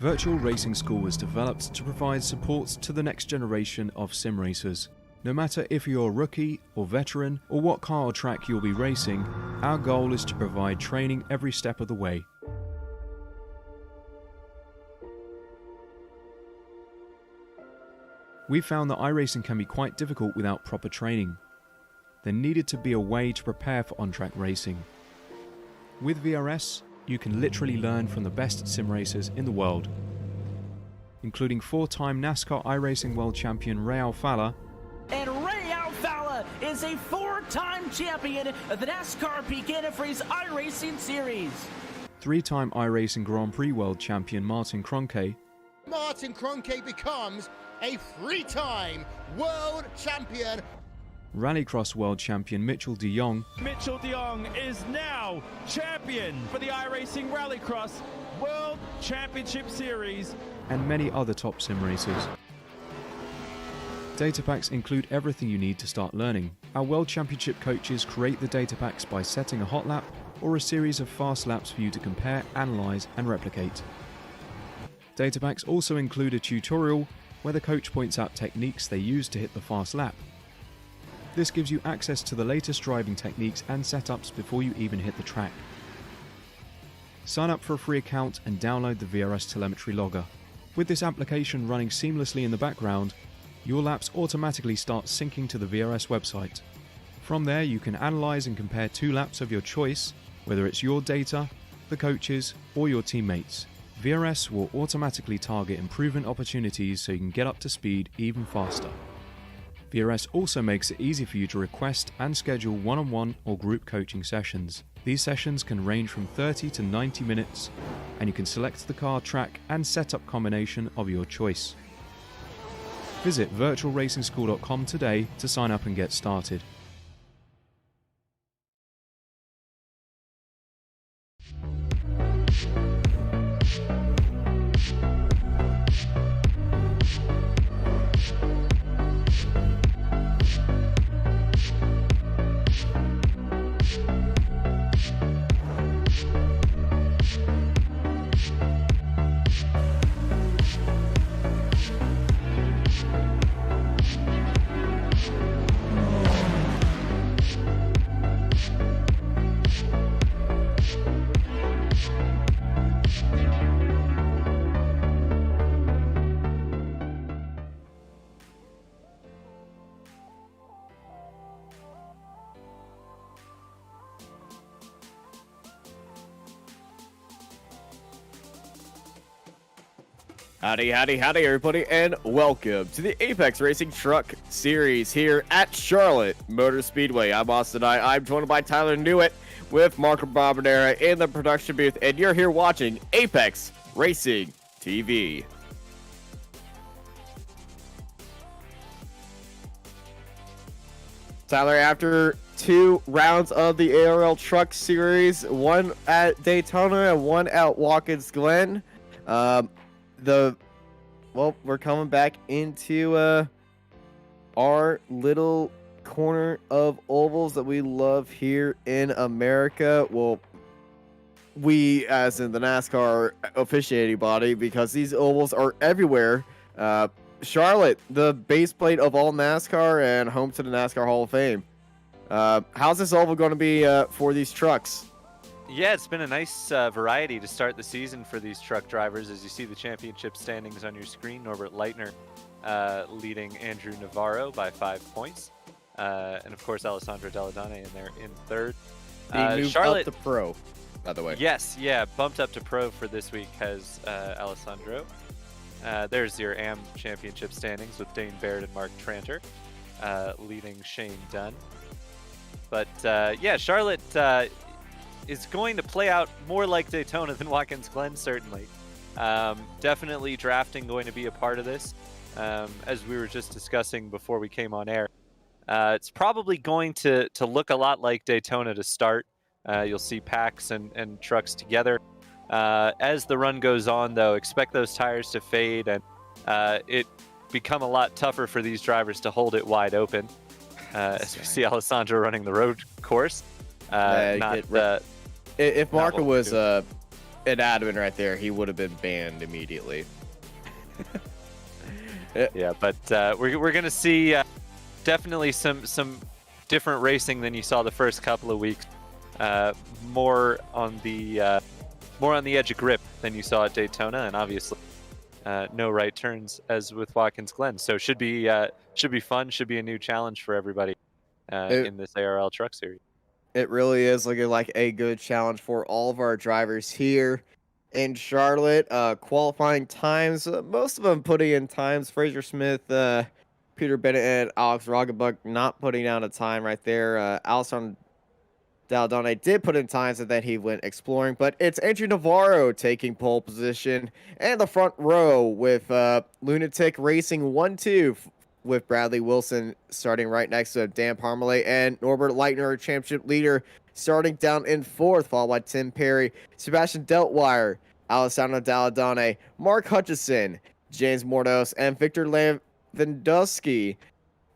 Virtual Racing School was developed to provide support to the next generation of sim racers. No matter if you're a rookie or veteran or what car or track you'll be racing, our goal is to provide training every step of the way. We found that iRacing can be quite difficult without proper training. There needed to be a way to prepare for on-track racing. With VRS, you can literally learn from the best sim racers in the world, including 4-time NASCAR iRacing World Champion Ray Alfala. And Ray Alfala is a 4-time champion of the NASCAR Peak Antifreeze iRacing Series. 3-time iRacing Grand Prix World Champion Martin Kroenke. Martin Kroenke becomes a 3-time world champion. Rallycross World Champion Mitchell de Jong. Mitchell de Jong is now champion for the iRacing Rallycross World Championship Series. And many other top sim racers. Data packs include everything you need to start learning. Our World Championship coaches create the data packs by setting a hot lap or a series of fast laps for you to compare, analyze, and replicate. Data packs also include a tutorial where the coach points out techniques they use to hit the fast lap. This gives you access to the latest driving techniques and setups before you even hit the track. Sign up for a free account and download the VRS telemetry logger. With this application running seamlessly in the background, your laps automatically start syncing to the VRS website. From there, you can analyze and compare 2 laps of your choice, whether it's your data, the coaches, or your teammates. VRS will automatically target improvement opportunities so you can get up to speed even faster. VRS also makes it easy for you to request and schedule one-on-one or group coaching sessions. These sessions can range from 30 to 90 minutes, and you can select the car, track, and setup combination of your choice. Visit virtualracingschool.com today to sign up and get started. Howdy, everybody, and welcome to the Apex Racing Truck Series here at Charlotte Motor Speedway. I'm Austin I'm joined by Tyler Newitt with Marco Barbadera in the production booth, and you're here watching Apex Racing TV. Tyler, after 2 rounds of the ARL Truck Series, one at Daytona and one at Watkins Glen, we're coming back into our little corner of ovals that we love here in America. Well, we, as in the NASCAR officiating body, because these ovals are everywhere. Charlotte, the base plate of all NASCAR and home to the NASCAR Hall of Fame. How's this oval going to be for these trucks? Yeah, it's been a nice variety to start the season for these truck drivers. As you see the championship standings on your screen, Norbert Leitner leading Andrew Navarro by 5 points. And of course, Alessandro Deladane in there in third. He moved Charlotte up to pro, by the way. Yes, yeah, bumped up to pro for this week has Alessandro. There's your AM championship standings with Dane Baird and Mark Tranter leading Shane Dunn. But yeah, Charlotte is going to play out more like Daytona than Watkins Glen, certainly. Definitely drafting going to be a part of this. As we were just discussing before we came on air, it's probably going to look a lot like Daytona to start. You'll see packs and trucks together. As the run goes on, though, expect those tires to fade and it become a lot tougher for these drivers to hold it wide open. As we see Alessandro running the road course. If Marco was an admin right there, he would have been banned immediately. Yeah, but we're going to see definitely some different racing than you saw the first couple of weeks. More on the edge of grip than you saw at Daytona, and obviously no right turns as with Watkins Glen. So should be fun. Should be a new challenge for everybody in this ARL Truck Series. It really is looking like a good challenge for all of our drivers here in Charlotte. Qualifying times, most of them putting in times. Fraser Smith, Peter Bennett, and Alex Roggenbuck not putting down a time right there. Alessandro Daldone did put in times and then he went exploring, but it's Andrew Navarro taking pole position and the front row with Lunatic Racing 1-2 with Bradley Wilson starting right next to Dan Parmalee and Norbert Leitner, championship leader, starting down in 4th, followed by Tim Perry, Sebastian Deltwire, Alessandro Daldone, Mark Hutchison, James Mordos, and Victor Lewandowski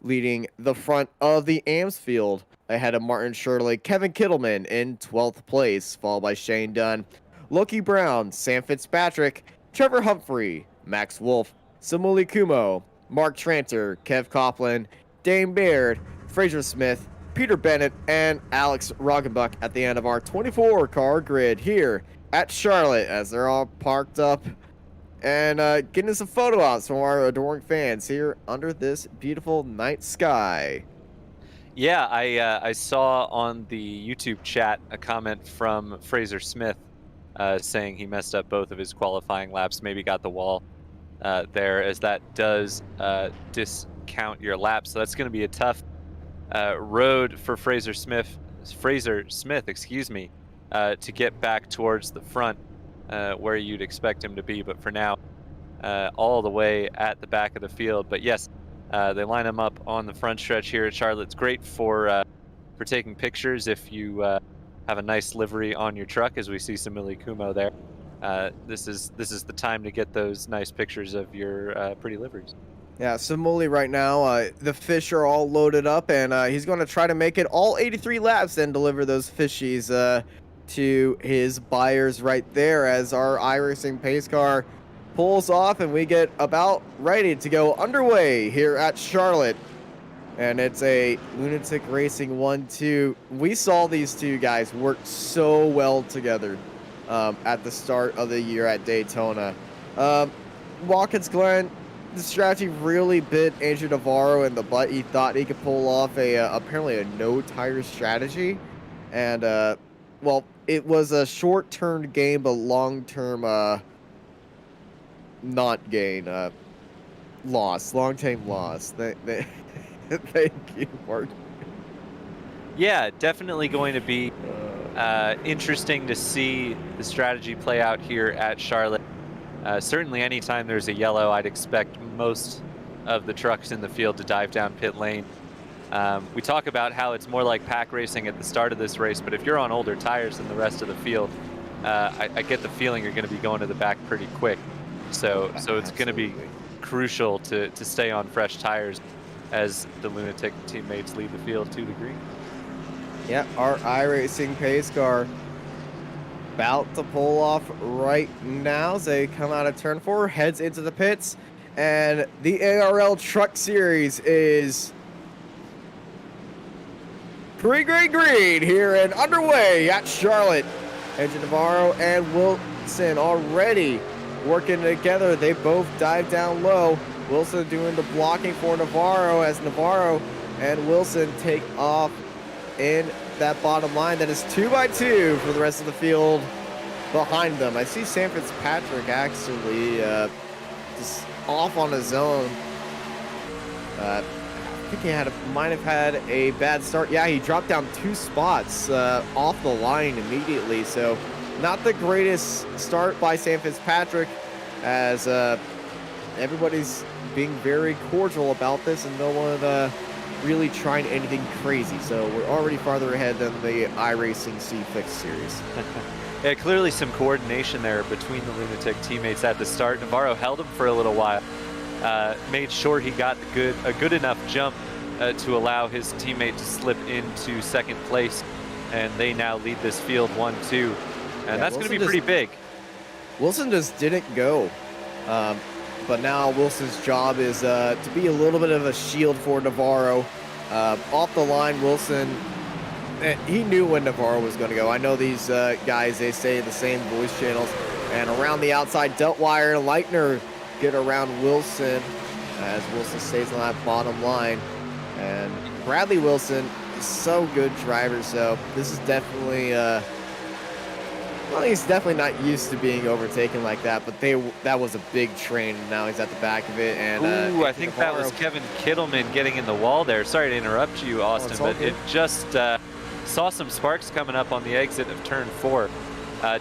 leading the front of the Amsfield, ahead of Martin Shirley, Kevin Kittleman in 12th place, followed by Shane Dunn, Loki Brown, Sam Fitzpatrick, Trevor Humphrey, Max Wolf, Samuli Kumo, Mark Tranter, Kev Copeland, Dane Baird, Fraser Smith, Peter Bennett, and Alex Roggenbuck at the end of our 24-car grid here at Charlotte, as they're all parked up and getting some photo ops from our adoring fans here under this beautiful night sky. Yeah, I saw on the YouTube chat a comment from Fraser Smith saying he messed up both of his qualifying laps, maybe got the wall there, as that does discount your laps. So that's going to be a tough road for Fraser Smith, excuse me, to get back towards the front where you'd expect him to be. But for now, all the way at the back of the field. But yes, they line them up on the front stretch here at Charlotte. It's great for taking pictures if you have a nice livery on your truck, as we see Samuli Kumo there. This is the time to get those nice pictures of your pretty liveries. Yeah, Samuli right now, the fish are all loaded up, and he's going to try to make it all 83 laps and deliver those fishies to his buyers right there, as our iRacing pace car pulls off and we get about ready to go underway here at Charlotte. And it's a Lunatic Racing 1-2. We saw these two guys work so well together at the start of the year at Daytona. Watkins Glen, the strategy really bit Andrew Navarro in the butt. He thought he could pull off apparently a no-tire strategy. And, well, it was a short-term gain, but long-term not gain. Loss. Long-term loss. Thank you, Mark. Yeah, definitely going to be interesting to see the strategy play out here at Charlotte. Certainly anytime there's a yellow, I'd expect most of the trucks in the field to dive down pit lane. We talk about how it's more like pack racing at the start of this race, but if you're on older tires than the rest of the field, I get the feeling you're going to be going to the back pretty quick. So it's going to be crucial to stay on fresh tires as the Lunatic teammates lead the field to the green. Yeah, our iRacing pace car about to pull off right now as they come out of turn 4, heads into the pits, and the ARL Truck Series is green here and underway at Charlotte. Andrew Navarro and Wilson already working together. They both dive down low. Wilson doing the blocking for Navarro as Navarro and Wilson take off in that bottom line. That is 2x2 for the rest of the field behind them. I see Sam Fitzpatrick actually just off on his own. I think he might have had a bad start. Yeah, he dropped down 2 spots off the line immediately. So not the greatest start by Sam Fitzpatrick, as everybody's being very cordial about this and no one really trying anything crazy. So we're already farther ahead than the iRacing C6 series. Yeah, clearly some coordination there between the Lunatic teammates at the start. Navarro held him for a little while, made sure he got a good enough jump to allow his teammate to slip into second place, and they now lead this field 1-2. And that's going to be pretty big. Wilson just didn't go. But now Wilson's job is to be a little bit of a shield for Navarro. Off the line, Wilson, he knew when Navarro was going to go. I know these guys, they say the same voice channels. And around the outside, Deltwire and Leitner get around Wilson as Wilson stays on that bottom line. And Bradley Wilson is so good driver, so this is definitely, well, he's definitely not used to being overtaken like that, but that was a big train, and now he's at the back of it. And ooh, I think that was Kevin Kittleman getting in the wall there. Sorry to interrupt you, Austin, but it just saw some sparks coming up on the exit of turn 4.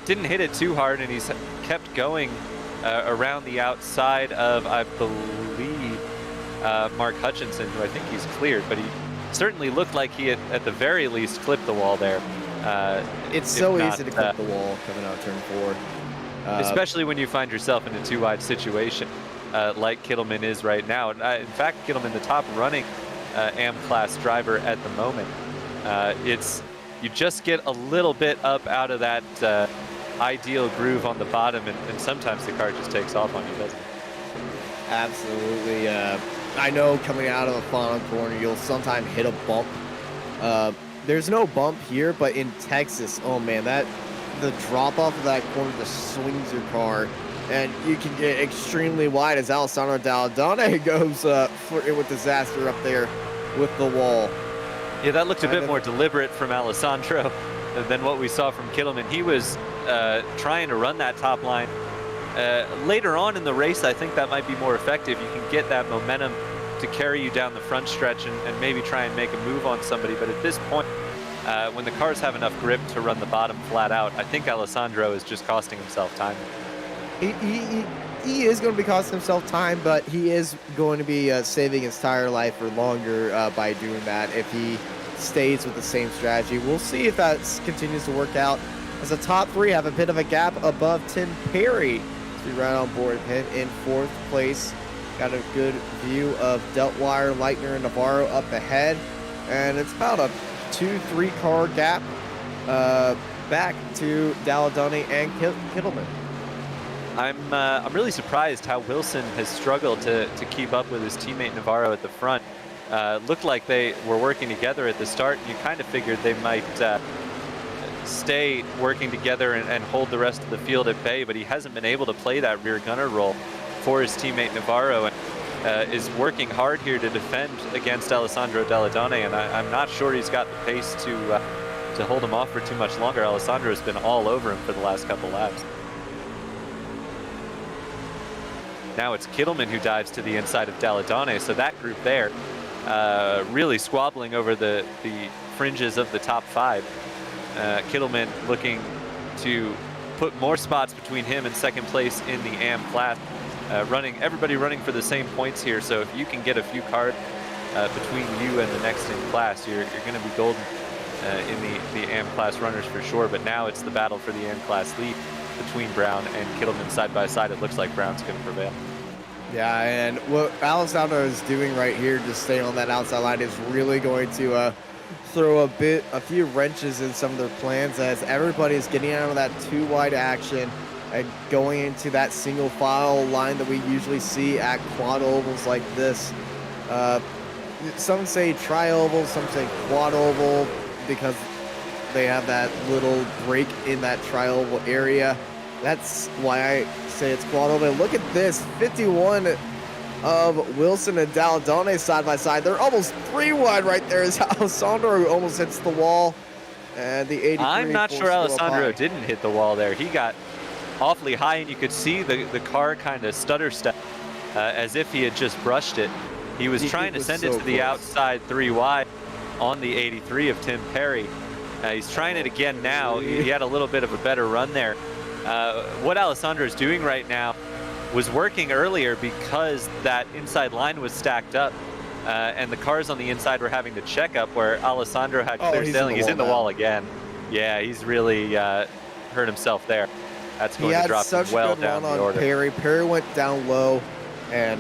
Didn't hit it too hard, and he's kept going around the outside of, I believe, Mark Hutchinson, who I think he's cleared, but he certainly looked like he had, at the very least, clipped the wall there. It's so easy to clip the wall coming out turn 4. Especially when you find yourself in a 2-wide situation like Kittleman is right now. In fact, Kittleman, the top running AM class driver at the moment. You just get a little bit up out of that ideal groove on the bottom, and sometimes the car just takes off on you, doesn't it? Absolutely. I know coming out of the final corner, you'll sometimes hit a bump. There's no bump here, but in Texas, oh man, the drop off of that corner just swings your car, and you can get extremely wide as Alessandro Dalladone goes flirting with disaster up there with the wall. Yeah, that looked a bit more deliberate from Alessandro than what we saw from Kittleman. He was trying to run that top line. Later on in the race, I think that might be more effective. You can get that momentum to carry you down the front stretch and maybe try and make a move on somebody. But at this point, when the cars have enough grip to run the bottom flat out, I think Alessandro is just costing himself time. He is going to be costing himself time, but he is going to be saving his tire life for longer by doing that if he stays with the same strategy. We'll see if that continues to work out, as the top 3 have a bit of a gap above Tim Perry to be right on board him in 4th place. Got a good view of Deltwire, Leitner, and Navarro up ahead, and it's about a 2-3 car gap back to Dalladone and Kittleman. I'm really surprised how Wilson has struggled to keep up with his teammate Navarro at the front. Looked like they were working together at the start, and you kind of figured they might stay working together and hold the rest of the field at bay, but he hasn't been able to play that rear gunner role for his teammate Navarro, and is working hard here to defend against Alessandro Dalladone, and I'm not sure he's got the pace to hold him off for too much longer. Alessandro has been all over him for the last couple laps. Now it's Kittleman who dives to the inside of Dalladone, so that group there really squabbling over the fringes of the top 5. Kittleman looking to put more spots between him and second place in the AM class. Everybody running for the same points here, so if you can get a few cars between you and the next in class, you're going to be golden in the AM class runners for sure. But now it's the battle for the AM class lead between Brown and Kittleman side by side. It looks like Brown's going to prevail. Yeah, and what Alessandro is doing right here, just staying on that outside line, is really going to throw a few wrenches in some of their plans, as everybody is getting out of that 2-wide action and going into that single file line that we usually see at quad ovals like this. Some say tri-oval, some say quad oval, because they have that little break in that tri-oval area. That's why I say it's quad oval. Look at this, 51 of Wilson and Dalladone side by side. They're almost 3-wide right there as Alessandro almost hits the wall. And the 83. I'm not sure Alessandro didn't hit the wall there. He got awfully high, and you could see the car kind of stutter step as if he had just brushed it. He was trying to send it to the outside 3-wide on the 83 of Tim Perry. He's trying it again now. He had a little bit of a better run there. What Alessandro is doing right now was working earlier because that inside line was stacked up, and the cars on the inside were having to check up where Alessandro had clear sailing. He's in the wall again. Yeah, he's really hurt himself there. That's going to drop him well down the order. Perry went down low, and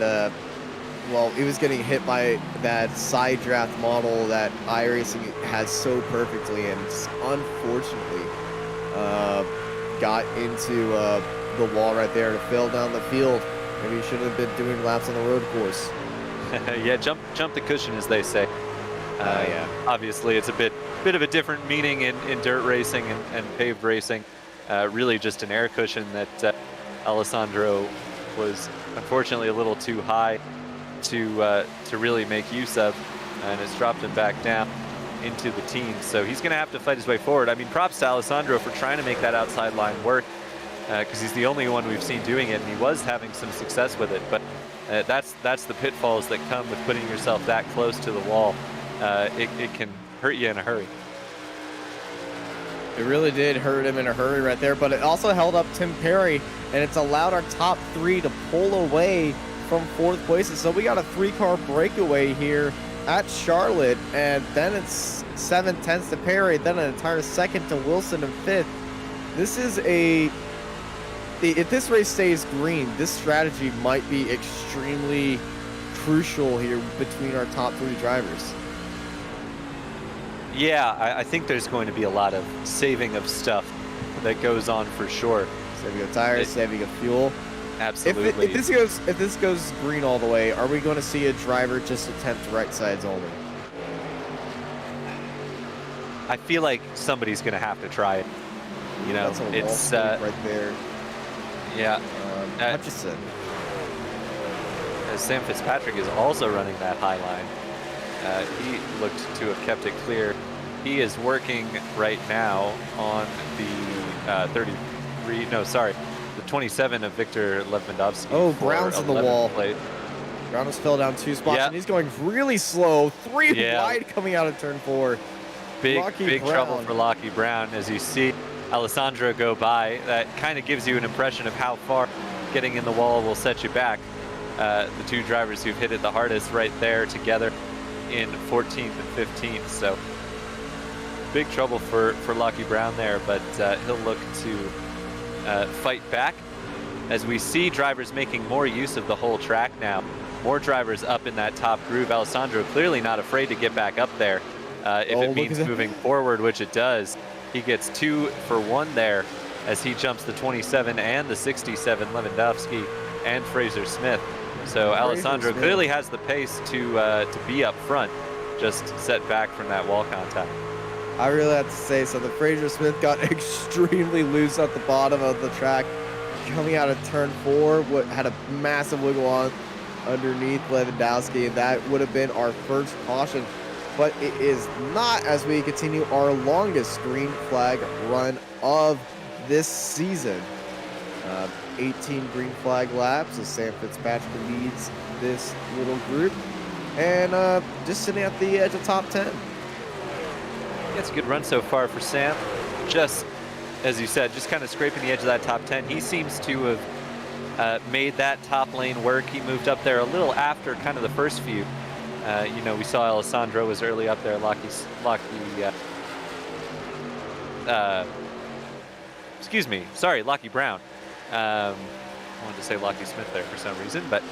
well, he was getting hit by that side draft model that iRacing has so perfectly, and just unfortunately got into the wall right there to fill down the field. Maybe he should have been doing laps on the road course. Yeah, jump the cushion, as they say. Yeah. Obviously, it's a bit of a different meaning in dirt racing and paved racing. Really just an air cushion that Alessandro was unfortunately a little too high to really make use of, and it's dropped him back down into the teens. So he's going to have to fight his way forward. I mean, props to Alessandro for trying to make that outside line work, because he's the only one we've seen doing it, and he was having some success with it. But that's the pitfalls that come with putting yourself that close to the wall. It can hurt you in a hurry. It really did hurt him in a hurry right there, but it also held up Tim Perry, and it's allowed our top 3 to pull away from 4th places. So we got a 3-car breakaway here at Charlotte, and then it's 7/10 to Perry, then an entire second to Wilson in 5th. This is if this race stays green, this strategy might be extremely crucial here between our top 3 drivers. Yeah, I think there's going to be a lot of saving of stuff that goes on for sure. Saving of tires, saving of fuel. Absolutely. If this goes green all the way, are we going to see a driver just attempt right sides only? I feel like somebody's going to have to try it. You know, it's right there. Yeah. Hutchison. Sam Fitzpatrick is also running that high line. He looked to have kept it clear. He is working right now on the the 27 of Victor Levandowski. Oh, Brown's in the wall. Plate. Brown has fell down 2 spots, Yeah. and he's going really slow. 3 wide coming out of turn 4. Big trouble for Lockie Brown. As you see Alessandro go by, that kind of gives you an impression of how far getting in the wall will set you back. The 2 drivers who've hit it the hardest right there together in 14th and 15th. So big trouble for Lockie Brown there, but he'll look to fight back as we see drivers making more use of the whole track now. More drivers up in that top groove. Alessandro clearly not afraid to get back up there if it means moving forward, which it does. He gets 2 for 1 there as he jumps the 27 and the 67 Lewandowski and Fraser Smith. So Alessandro clearly has the pace to be up front, just set back from that wall contact. I really have to say something. Fraser Smith got extremely loose at the bottom of the track. Coming out of turn 4, had a massive wiggle on underneath Lewandowski, and that would have been our first caution. But it is not, as we continue our longest green flag run of this season. 18 green flag laps as Sam Fitzpatrick leads this little group, and just sitting at the edge of top 10. It's a good run so far for Sam. Just, as you said, just kind of scraping the edge of that top 10. He seems to have made that top lane work. He moved up there a little after kind of the first few. You know, we saw Alessandro was early up there. Lockie Brown. I wanted to say Lockie Smith there for some reason, but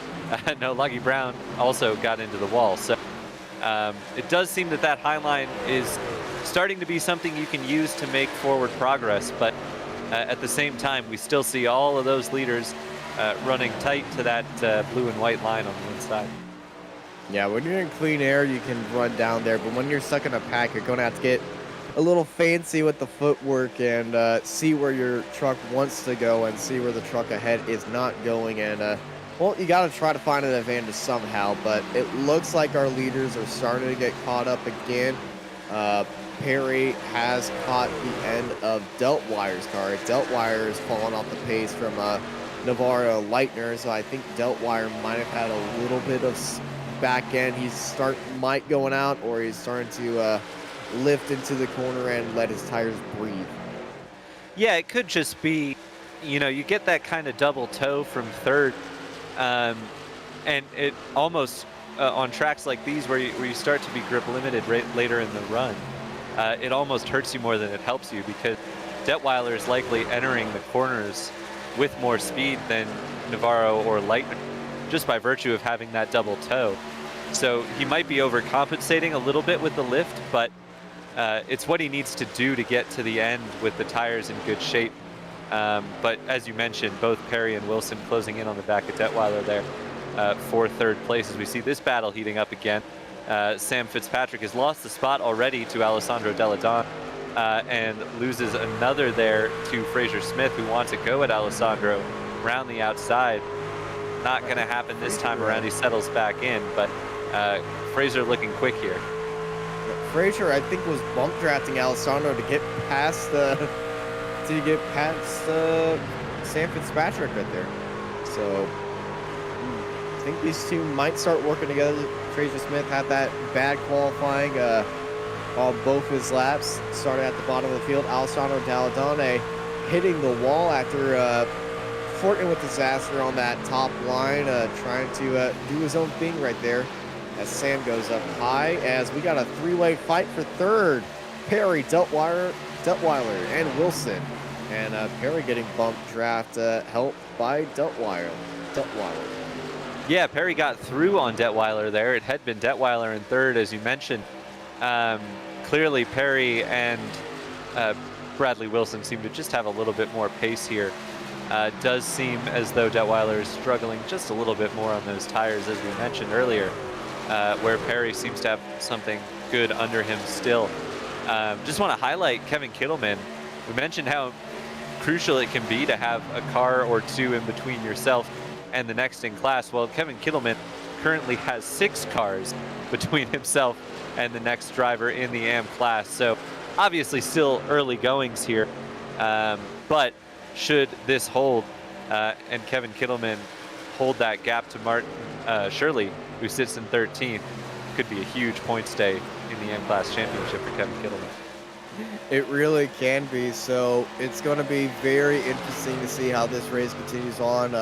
no, Lockie Brown also got into the wall. So it does seem that high line is starting to be something you can use to make forward progress, but at the same time, we still see all of those leaders running tight to that blue and white line on the inside. Yeah, when you're in clean air, you can run down there, but when you're stuck in a pack, you're going to have to get a little fancy with the footwork and see where your truck wants to go and see where the truck ahead is not going. And, well, you got to try to find an advantage somehow, but it looks like our leaders are starting to get caught up again. Perry has caught the end of Deltwire's car. Deltwire has fallen off the pace from Navarro Leitner, so I think Deltwire might have had a little bit of back end. Might going out, or he's starting to lift into the corner and let his tires breathe. Yeah, it could just be, you know, you get that kind of double toe from third, and it almost on tracks like these where you start to be grip limited later in the run, it almost hurts you more than it helps you, because Detweiler is likely entering the corners with more speed than Navarro or Leitner, just by virtue of having that double toe. So he might be overcompensating a little bit with the lift, but it's what he needs to do to get to the end with the tires in good shape. But as you mentioned, both Perry and Wilson closing in on the back of Detweiler there for third place. As we see this battle heating up again, Sam Fitzpatrick has lost the spot already to Alessandro Deladon and loses another there to Fraser Smith, who wants to go at Alessandro around the outside. Not going to happen this time around. He settles back in, but Fraser looking quick here. Fraser, I think, was bump drafting Alessandro to get past Sam Fitzpatrick right there. So I think these two might start working together. Fraser Smith had that bad qualifying on both his laps, started at the bottom of the field. Alessandro Dalladone hitting the wall after flirting with disaster on that top line, trying to do his own thing right there as Sam goes up high, as we got a three-way fight for third. Perry, Detweiler, and Wilson. And Perry getting bump draft helped by Detweiler. Yeah, Perry got through on Detweiler there. It had been Detweiler in third, as you mentioned. Clearly, Perry and Bradley Wilson seem to just have a little bit more pace here. Does seem as though Detweiler is struggling just a little bit more on those tires, as we mentioned earlier, where Perry seems to have something good under him still. Just want to highlight Kevin Kittleman. We mentioned how crucial it can be to have a car or two in between yourself and the next in class. Well, Kevin Kittleman currently has 6 cars between himself and the next driver in the AM class. So obviously still early goings here, but should this hold and Kevin Kittleman hold that gap to Martin Shirley, who sits in 13th, could be a huge points day in the M-Class Championship for Kevin Kittleman. It really can be. So it's going to be very interesting to see how this race continues on.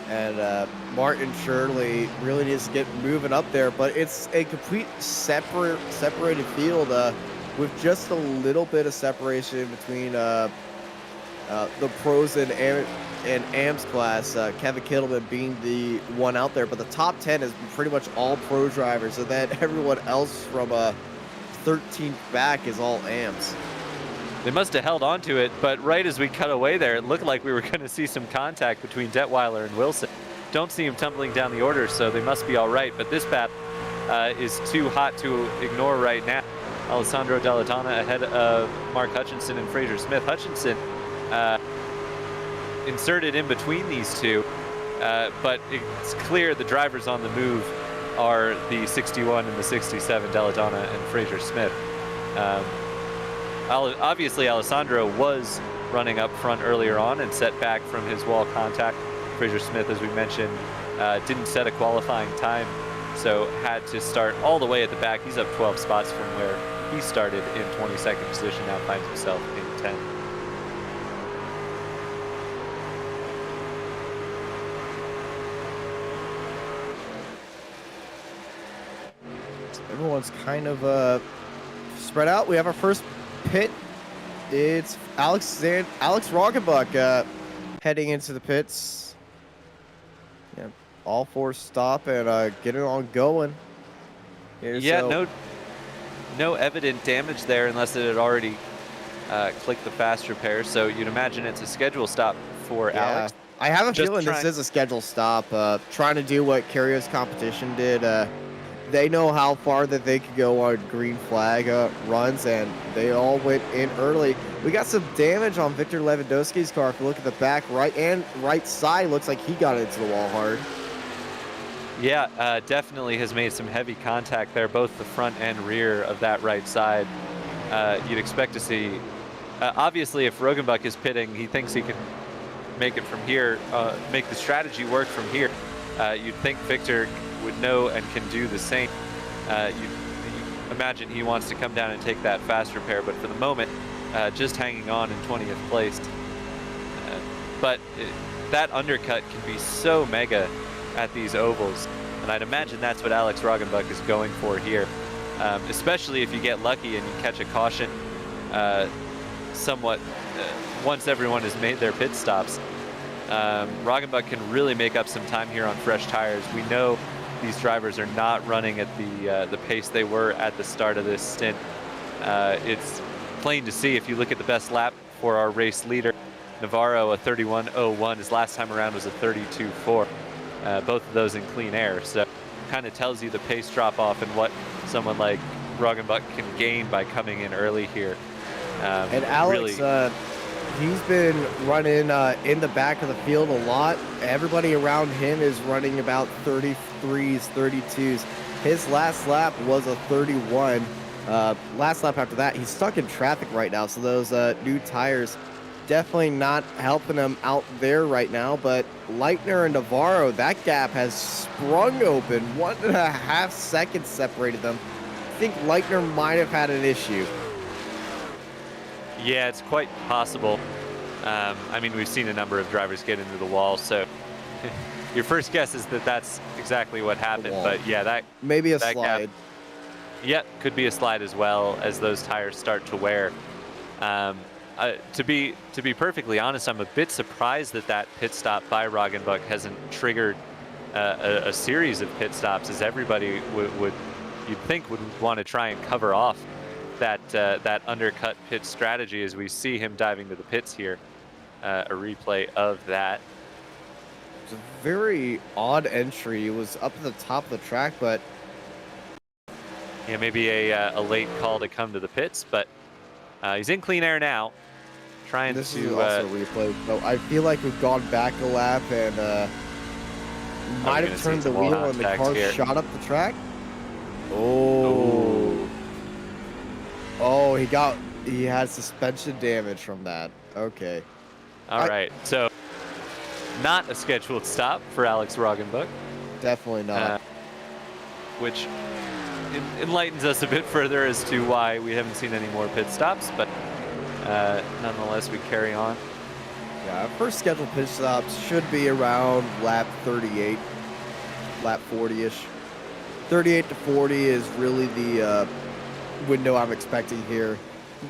And Martin Shirley really needs to get moving up there, but it's a complete separated field with just a little bit of separation between the pros and AMS class. Kevin Kittleman being the one out there, but the top 10 is pretty much all pro drivers, and then everyone else from 13th back is all AMS. They must have held on to it, but right as we cut away there, it looked like we were going to see some contact between Detweiler and Wilson. Don't see him tumbling down the order, so they must be all right, but this battle is too hot to ignore right now. Alessandro Dalladonna ahead of Mark Hutchinson and Fraser Smith. Hutchinson inserted in between these two, but it's clear the drivers on the move are the 61 and the 67, Dalladonna and Fraser Smith. Obviously, Alessandro was running up front earlier on and set back from his wall contact. Fraser Smith, as we mentioned, didn't set a qualifying time, so had to start all the way at the back. He's up 12 spots from where he started in 22nd position, now finds himself in 10th. Everyone's kind of spread out. We have our first pit. It's Alex Roggenbuck heading into the pits. Yeah, all 4 stop and get it on going. Here, yeah, so. no evident damage there unless it had already clicked the fast repair. So you'd imagine it's a schedule stop for Alex. I have a feeling this is a scheduled stop. Trying to do what Carrio's competition did. They know how far that they could go on green flag runs, and they all went in early. We got some damage on Victor Lewandowski's car. If you look at the back right and right side, looks like he got into the wall hard. Yeah, definitely has made some heavy contact there, both the front and rear of that right side. You'd expect to see, obviously if Roggenbuck is pitting, he thinks he can make it from here, make the strategy work from here. You'd think Victor would know and can do the same. You imagine he wants to come down and take that fast repair, but for the moment, just hanging on in 20th place. But that undercut can be so mega at these ovals, and I'd imagine that's what Alex Roggenbuck is going for here, especially if you get lucky and you catch a caution somewhat once everyone has made their pit stops. Roggenbuck can really make up some time here on fresh tires. We know these drivers are not running at the pace they were at the start of this stint. It's plain to see if you look at the best lap for our race leader, Navarro a 31.01. His last time around was a 32.4. Both of those in clean air. So kind of tells you the pace drop off and what someone like Roggenbuck can gain by coming in early here. And Alex, really, he's been running in the back of the field a lot. Everybody around him is running about 33s, 32s. His last lap was a 31. Last lap after that, he's stuck in traffic right now. So those new tires definitely not helping him out there right now. But Leitner and Navarro, that gap has sprung open. 1.5 seconds separated them. I think Leitner might have had an issue. yeah, it's quite possible. I mean, we've seen a number of drivers get into the wall, so your first guess is that that's exactly what happened. But yeah, that maybe a that slide. Yep, could be a slide as well as those tires start to wear. To be perfectly honest, I'm a bit surprised that that pit stop by Roggenbuck hasn't triggered a series of pit stops, as everybody would you'd think would want to try and cover off that undercut pit strategy as we see him diving to the pits here. A replay of that. It was a very odd entry. It was up at the top of the track, but yeah, maybe a late call to come to the pits, but he's in clean air now. Trying this to is also a replay. So I feel like we've gone back a lap and might have turned the wheel and the car shot up the track. Oh. Oh, he had suspension damage from that. Okay. All right, so not a scheduled stop for Alex Roggenbuck. Definitely not. Which enlightens us a bit further as to why we haven't seen any more pit stops, but nonetheless, we carry on. Yeah, our first scheduled pit stops should be around lap 38, lap 40-ish. 38 to 40 is really the window I'm expecting here.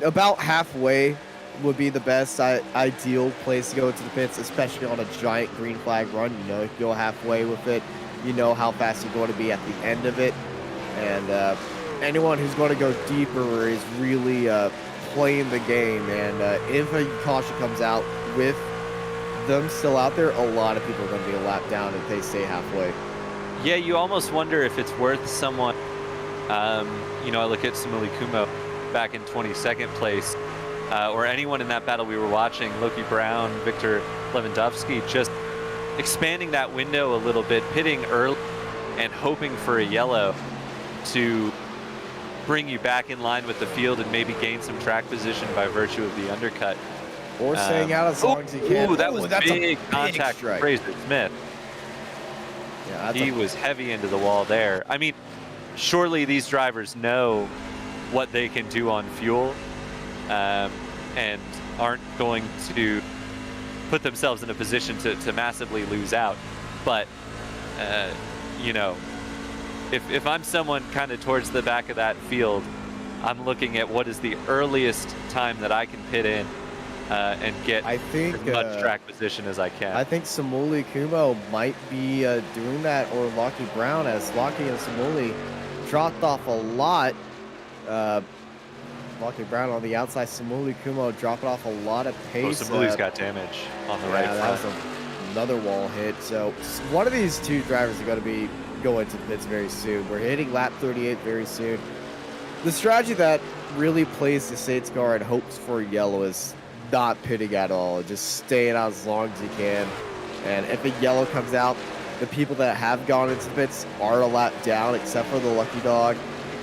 About halfway would be the best ideal place to go into the pits, especially on a giant green flag run. You know, if you go halfway with it, you know how fast you're going to be at the end of it. And anyone who's going to go deeper is really playing the game. And if a caution comes out with them still out there, a lot of people are going to be a lap down if they stay halfway. Yeah, you almost wonder if it's worth someone, you know, I look at Samuli Kumo back in 22nd place, or anyone in that battle we were watching, Loki Brown, Victor Lewandowski, just expanding that window a little bit, pitting early and hoping for a yellow to bring you back in line with the field and maybe gain some track position by virtue of the undercut. Or staying out as long as you can. Ooh, that was big contact from Fraser Smith. Yeah, he was heavy into the wall there. I mean, surely these drivers know what they can do on fuel and aren't going to put themselves in a position to massively lose out. But, you know, if I'm someone kind of towards the back of that field, I'm looking at what is the earliest time that I can pit in and get as much track position as I can. I think Samuli Kumo might be doing that, or Lockie Brown, as Lockie and Samuli dropped off a lot. Lockie Brown on the outside, Samuli Kumo dropping off a lot of pace. Oh, Samuli's got damage on the right front. That was another wall hit. So one of these two drivers are going to be going to the pits very soon. We're hitting lap 38 very soon. The strategy that really plays the safety car and hopes for yellow is not pitting at all, just staying out as long as you can. And if a yellow comes out, the people that have gone into the pits are a lap down, except for the lucky dog.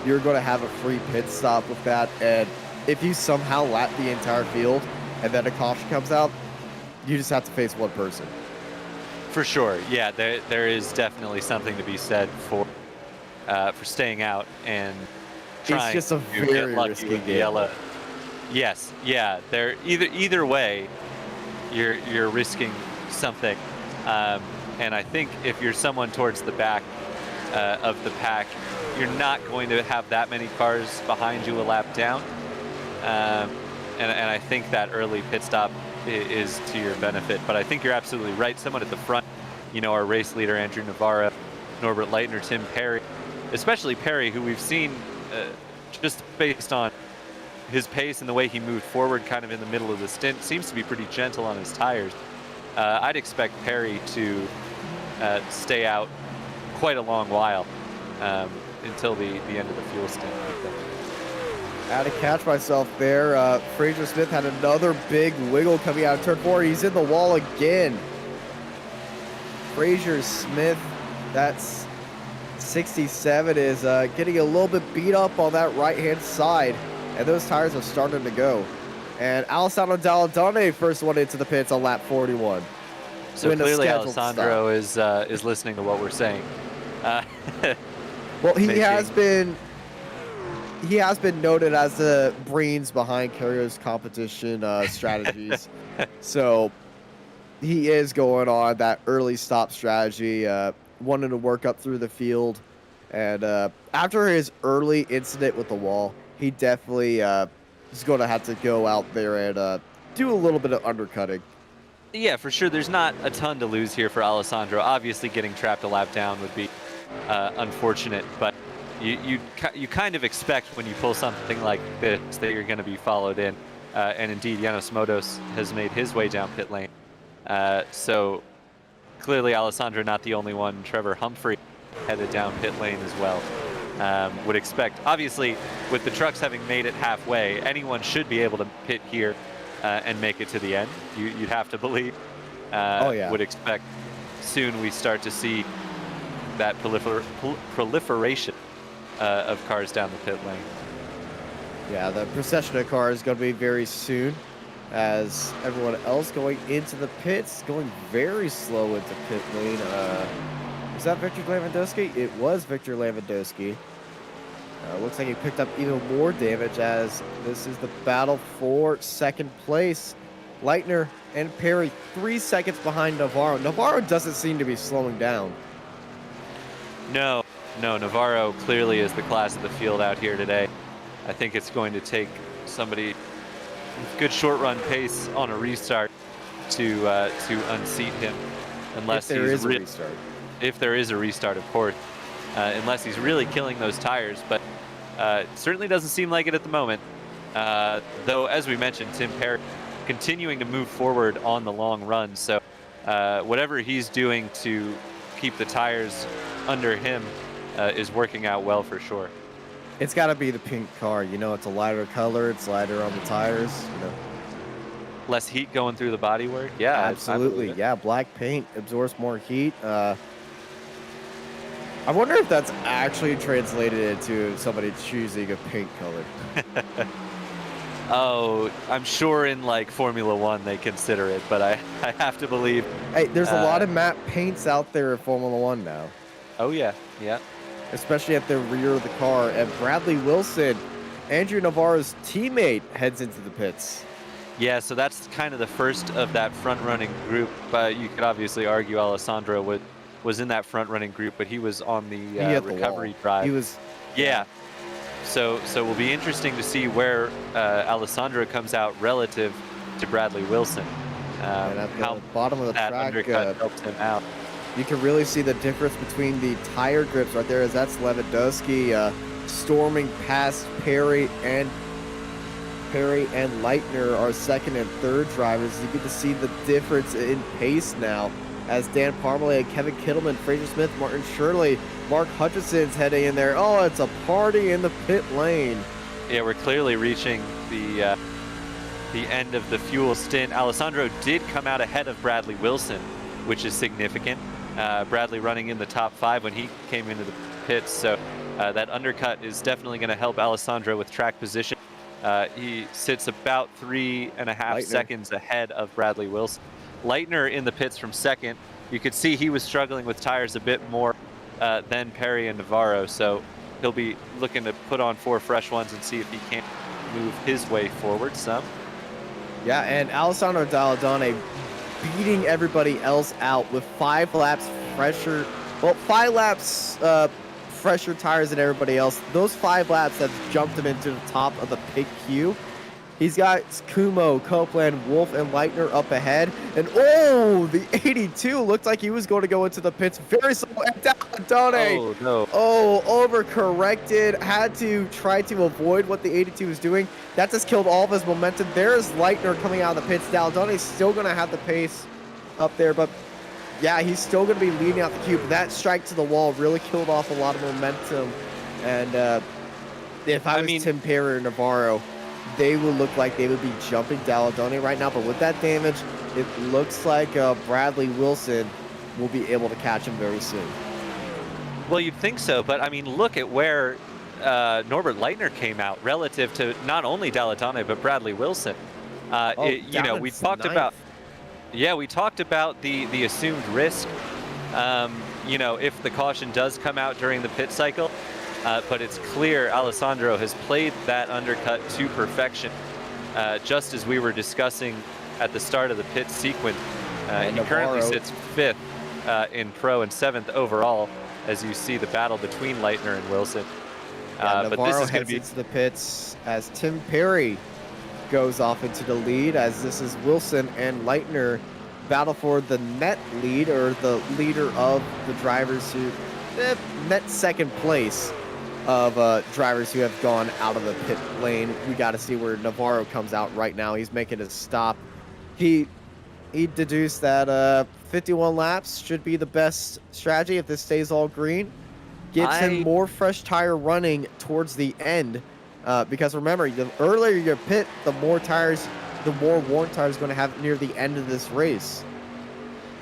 You're going to have a free pit stop with that. And if you somehow lap the entire field and then a caution comes out, you just have to face one person. For sure, yeah, there is definitely something to be said for staying out and trying it's just a to very get lucky risky with the game. yellow. Yes, yeah, there either way, you're risking something, and I think if you're someone towards the back of the pack, you're not going to have that many cars behind you a lap down, and I think that early pit stop is to your benefit. But I think you're absolutely right. Someone at the front, you know, our race leader Andrew Navarro, Norbert Leitner, Tim Perry, especially Perry, who we've seen just based on his pace and the way he moved forward kind of in the middle of the stint seems to be pretty gentle on his tires. I'd expect Perry to stay out quite a long while until the end of the fuel stint. I had to catch myself there. Fraser Smith had another big wiggle coming out of turn 4. He's in the wall again. Fraser Smith, that's 67, is getting a little bit beat up on that right-hand side, and those tires are starting to go. And Alessandro Dalladone first one into the pits on lap 41. So clearly Alessandro is listening to what we're saying. Well, he has been noted as the brains behind Carrio's competition strategies. So he is going on that early stop strategy, wanting to work up through the field. And after his early incident with the wall, he definitely is going to have to go out there and do a little bit of undercutting. Yeah, for sure. There's not a ton to lose here for Alessandro. Obviously, getting trapped a lap down would be unfortunate, but you kind of expect when you pull something like this that you're going to be followed in. And indeed, Janos Modos has made his way down pit lane. So clearly Alessandro not the only one. Trevor Humphrey headed down pit lane as well. Would expect, obviously, with the trucks having made it halfway, anyone should be able to pit here and make it to the end. You'd have to believe. Oh, yeah. Would expect soon we start to see that proliferation of cars down the pit lane. Yeah, the procession of cars is going to be very soon, as everyone else going into the pits, going very slow into pit lane. Was that Victor Lewandowski? It was Victor Lewandowski. Looks like he picked up even more damage, as this is the battle for second place. Leitner and Perry 3 seconds behind Navarro. Navarro doesn't seem to be slowing down. No, Navarro clearly is the class of the field out here today. I think it's going to take somebody with good short run pace on a restart to unseat him, unless if there is a restart. If there is a restart, of course, unless he's really killing those tires, but it certainly doesn't seem like it at the moment. Though, as we mentioned, Tim Perry continuing to move forward on the long run, so whatever he's doing to keep the tires under him is working out well for sure. It's got to be the pink car. You know, it's a lighter color. It's lighter on the tires. You know. Less heat going through the bodywork. Yeah, absolutely. Yeah, black paint absorbs more heat. I wonder if that's actually translated into somebody choosing a pink color. Oh, I'm sure in like Formula One they consider it, but I have to believe. Hey, there's a lot of matte paints out there in Formula One now. Oh yeah, yeah. Especially at the rear of the car. And Bradley Wilson, Andrew Navarro's teammate, heads into the pits. Yeah, so that's kind of the first of that front-running group. You could obviously argue Alessandro was in that front-running group, but he was on the recovery drive. He was. Yeah. So it will be interesting to see where Alessandro comes out relative to Bradley Wilson. And at the bottom of the track, undercut helped him out. You can really see the difference between the tire grips right there, as that's Lewandowski storming past Perry and Leitner, our second and third drivers. You get to see the difference in pace now, as Dan Parmalee, Kevin Kittleman, Fraser Smith, Martin Shirley, Mark Hutchinson's heading in there. Oh, it's a party in the pit lane. Yeah, we're clearly reaching the end of the fuel stint. Alessandro did come out ahead of Bradley Wilson, which is significant. Bradley running in the top 5 when he came into the pits, so that undercut is definitely going to help Alessandro with track position. He sits about 3.5 seconds ahead of Bradley Wilson. Leitner in the pits from second. You could see he was struggling with tires a bit more than Perry and Navarro, so he'll be looking to put on 4 fresh ones and see if he can't move his way forward some. Yeah, and Alessandro Dalladone beating everybody else out with 5 laps fresher. Well, 5 laps fresher tires than everybody else. Those 5 laps have jumped him into the top of the pit queue. He's got Kumo, Copeland, Wolf, and Leitner up ahead. And oh, the 82 looked like he was going to go into the pits very slow. And Dane. Oh, no. Oh, overcorrected. Had to try to avoid what the 82 was doing. That just killed all of his momentum. There's Leitner coming out of the pits. Dalladone's still going to have the pace up there, but yeah, he's still going to be leading out the cube. That strike to the wall really killed off a lot of momentum. And if I was Tim Perry or Navarro, they would look like they would be jumping Dalladone right now. But with that damage, it looks like Bradley Wilson will be able to catch him very soon. Well, you'd think so, but I mean, look at where Norbert Leitner came out relative to not only Dalladone but Bradley Wilson. You know, we talked about, we talked about the assumed risk. You know, if the caution does come out during the pit cycle, but it's clear Alessandro has played that undercut to perfection, just as we were discussing at the start of the pit sequence. He currently sits 5th in pro and 7th overall, as you see the battle between Leitner and Wilson. But this is going to be into the pits as Tim Perry goes off into the lead, as this is Wilson and Leitner battle for the net lead, or the leader of the drivers who net second place of drivers who have gone out of the pit lane. We got to see where Navarro comes out right now. He's making a stop. He deduced that 51 laps should be the best strategy if this stays all green. Gives him more fresh tire running towards the end, because remember, the earlier you pit, the more worn tires going to have near the end of this race.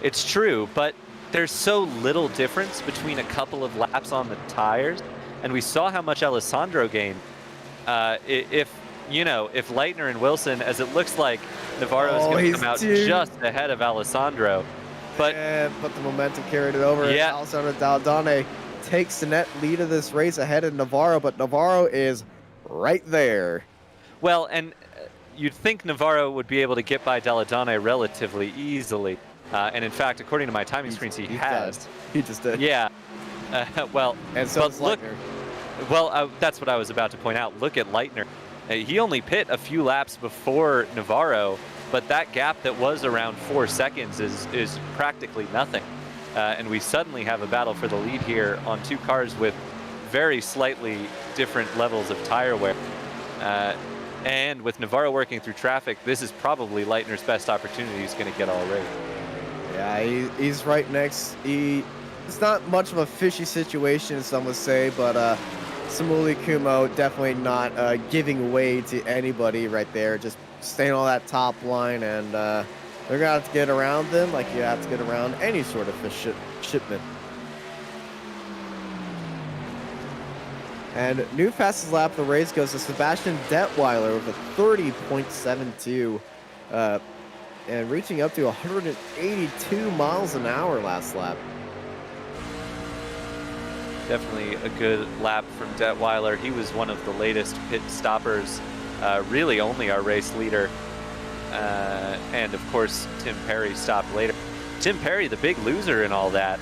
It's true, but there's so little difference between a couple of laps on the tires, and we saw how much Alessandro gained. If Leitner and Wilson, as it looks like Navarro is going to come out just ahead of Alessandro, but the momentum carried it over. Yeah. Alessandro Dalladone takes the net lead of this race ahead of Navarro, but Navarro is right there. Well, and you'd think Navarro would be able to get by Dalladone relatively easily. And in fact, according to my timing screens, he has. He just did. Yeah. Well, and so is look, Leitner. Well, that's what I was about to point out. Look at Leitner. He only pit a few laps before Navarro, but that gap that was around 4 seconds is practically nothing. And we suddenly have a battle for the lead here on two cars with very slightly different levels of tire wear. And with Navarro working through traffic, this is probably Leitner's best opportunity he's going to get already. Yeah, he's right next. It's not much of a fishy situation, some would say, but Samuli Kumo definitely not giving way to anybody right there. Just staying on that top line, and they're going to have to get around them like you have to get around any sort of fish shipment. And new fastest lap of the race goes to Sebastian Detweiler with a 30.72, and reaching up to 182 miles an hour last lap. Definitely a good lap from Detweiler. He was one of the latest pit stoppers, really only our race leader. And of course, Tim Perry stopped later. Tim Perry, the big loser in all that,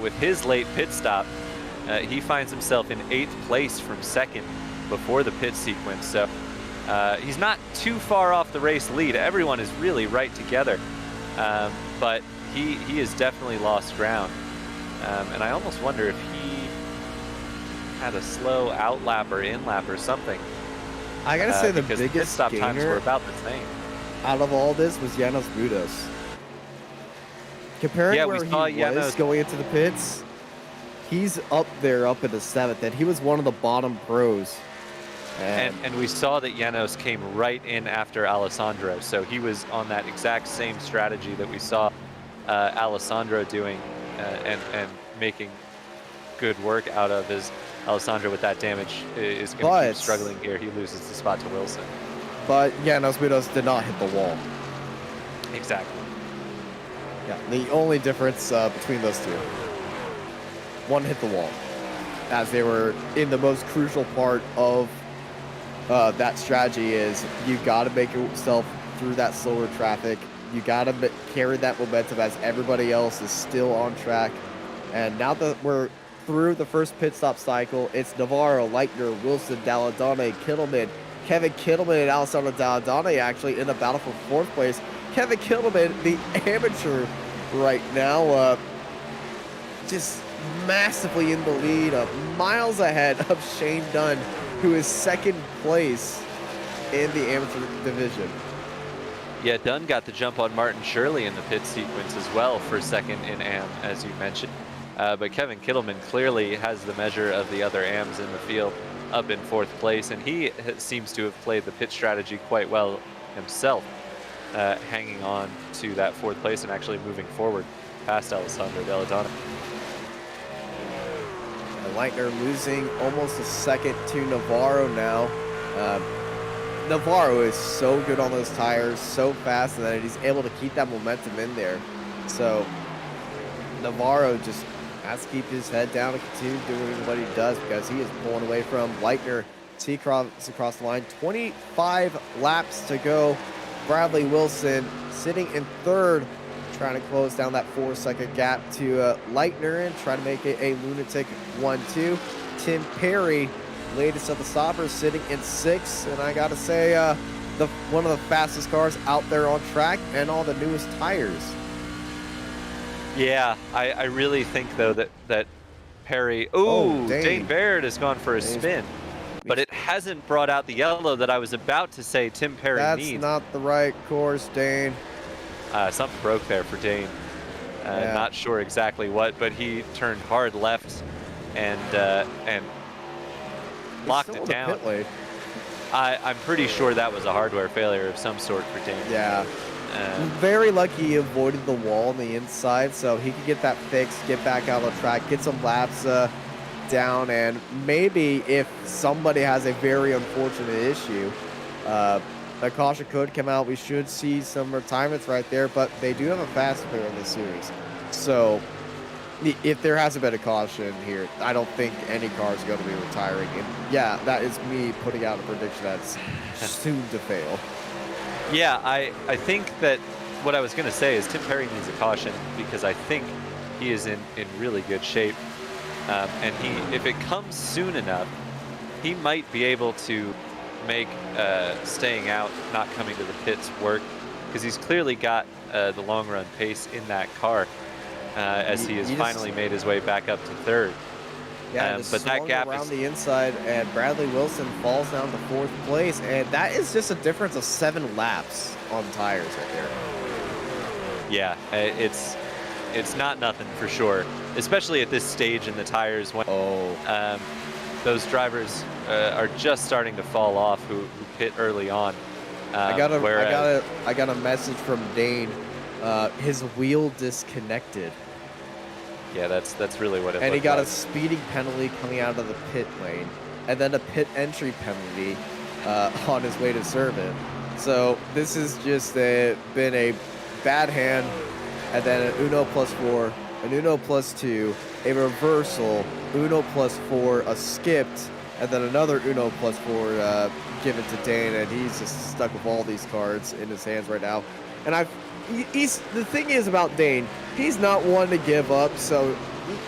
with his late pit stop, he finds himself in 8th place from 2nd before the pit sequence. So he's not too far off the race lead. Everyone is really right together, but he has definitely lost ground. And I almost wonder if he had a slow out lap or in lap or something. I gotta say, the because biggest pit stop times were about the same. Out of all this was Janos Budos. Comparing where he was going into the pits, he's up there, up in the 7th, and he was one of the bottom pros. And we saw that Janos came right in after Alessandro, so he was on that exact same strategy that we saw Alessandro doing and making good work out of. Is Alessandro with that damage is going to keep struggling here. He loses the spot to Wilson. But Janos Budos did not hit the wall. Exactly. Yeah, the only difference between those two, one hit the wall, as they were in the most crucial part of that strategy. Is you got to make yourself through that slower traffic. You got to carry that momentum as everybody else is still on track. And now that we're through the first pit stop cycle, it's Navarro, Leitner, Wilson, Dalladone, Kittleman, Kevin Kittleman, and Alessandro Dalladone actually in the battle for 4th place. Kevin Kittleman, the amateur right now, just massively in the lead, miles ahead of Shane Dunn, who is second place in the amateur division. Yeah, Dunn got the jump on Martin Shirley in the pit sequence as well for second in AM, as you mentioned. But Kevin Kittleman clearly has the measure of the other AMs in the field up in fourth place, and he seems to have played the pit strategy quite well himself, hanging on to that fourth place and actually moving forward past Alessandro Deladonna. Leitner losing almost a second to Navarro now. Navarro is so good on those tires, so fast, and that he's able to keep that momentum in there. So Navarro just has to keep his head down and continue doing what he does, because he is pulling away from Leitner. Across the line, 25 laps to go. Bradley Wilson sitting in third, trying to close down that 4-second gap to Leitner and try to make it a lunatic 1-2. Tim Perry, latest of the stoppers, sitting in sixth, and I gotta say, one of the fastest cars out there on track and all the newest tires. Yeah, I really think though that Perry. Dane Baird has gone for a spin, but it hasn't brought out the yellow that I was about to say Tim Perry needs. That's not the right course, Dane. Something broke there for Dane. Yeah. Not sure exactly what, but he turned hard left and locked it down. I'm pretty sure that was a hardware failure of some sort for Dane. Yeah. Very lucky he avoided the wall on the inside, so he could get that fixed, get back out on the track, get some laps down, and maybe if somebody has a very unfortunate issue, a caution could come out. We should see some retirements right there, but they do have a fast player in this series. So if there hasn't been a caution here, I don't think any car is going to be retiring. And yeah, that is me putting out a prediction that's soon to fail. Yeah, I think that what I was going to say is Tim Perry needs a caution, because I think he is in really good shape. And if it comes soon enough, he might be able to make staying out, not coming to the pits work, because he's clearly got the long run pace in that car as he has finally made his way back up to third. Yeah, but that gap around is the inside, and Bradley Wilson falls down to fourth place, and that is just a difference of 7 laps on tires right there. Yeah, it's not nothing for sure, especially at this stage in the tires when those drivers are just starting to fall off who pit early on. I got a message from Dane. His wheel disconnected. Yeah, that's really what it. And he got a speeding penalty coming out of the pit lane, and then a pit entry penalty on his way to serve it. So this has just been a bad hand, and then an Uno +4, an Uno +2, a reversal, Uno +4, a skipped, and then another Uno +4 given to Dane, and he's just stuck with all these cards in his hands right now. And the thing is about Dane, he's not one to give up, so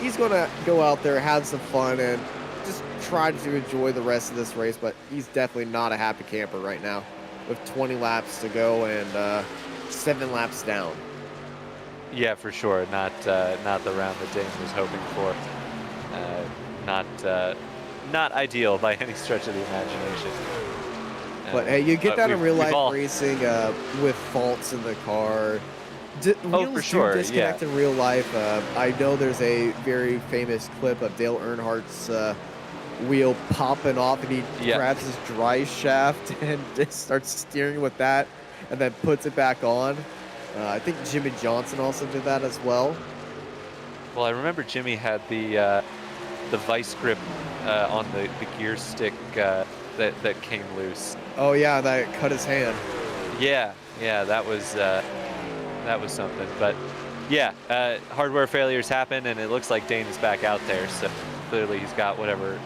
he's going to go out there, have some fun, and just try to enjoy the rest of this race, but he's definitely not a happy camper right now with 20 laps to go and 7 laps down. Yeah, for sure. Not the round that Dane was hoping for. Not ideal by any stretch of the imagination. But hey, you get that in real life racing with faults in the car. Wheels for sure, do disconnect in real life. I know there's a very famous clip of Dale Earnhardt's wheel popping off, and he grabs his drive shaft and just starts steering with that, and then puts it back on. I think Jimmy Johnson also did that as well. Well, I remember Jimmy had the vice grip on the gear stick that came loose. Oh yeah, that cut his hand. Yeah, that was something. But yeah, hardware failures happen, and it looks like Dane is back out there. So clearly he's got whatever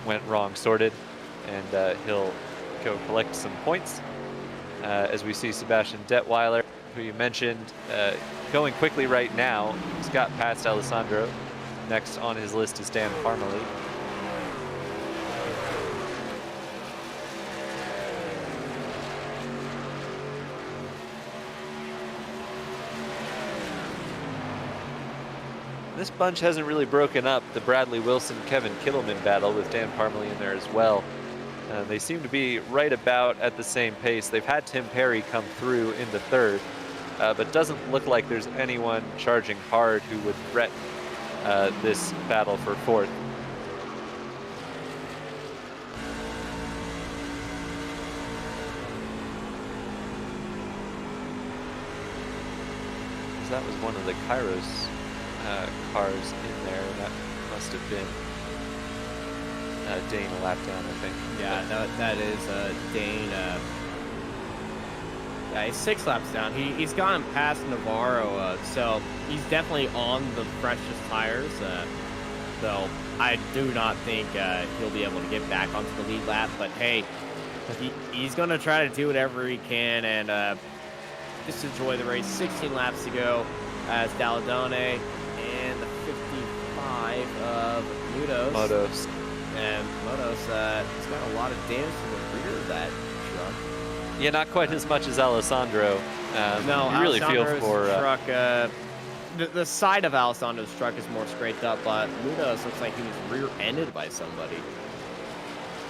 went wrong sorted, and he'll go collect some points. As we see Sebastian Detweiler, who you mentioned, going quickly right now. He's got past Alessandro. Next on his list is Dan Parmalee. this bunch hasn't really broken up. The Bradley Wilson-Kevin Kittleman battle with Dan Parmalee in there as well. They seem to be right about at the same pace. They've had Tim Perry come through in the third, but doesn't look like there's anyone charging hard who would threaten this battle for fourth. That was one of the Kairos cars in there. That must have been Dane a lap down, I think. Yeah, no, that is Dane. Yeah, he's 6 laps down. He's gone past Navarro, so he's definitely on the freshest tires. Though I do not think he'll be able to get back onto the lead lap. But hey, he's going to try to do whatever he can and just enjoy the race. 16 laps to go as Dalladone and the 55 of Motos. And Motos, he's got a lot of damage to the rear of that truck. Yeah, not quite as much as Alessandro. No, you really feel for truck. The side of Alessandro's truck is more scraped up, but Motos looks like he was rear-ended by somebody.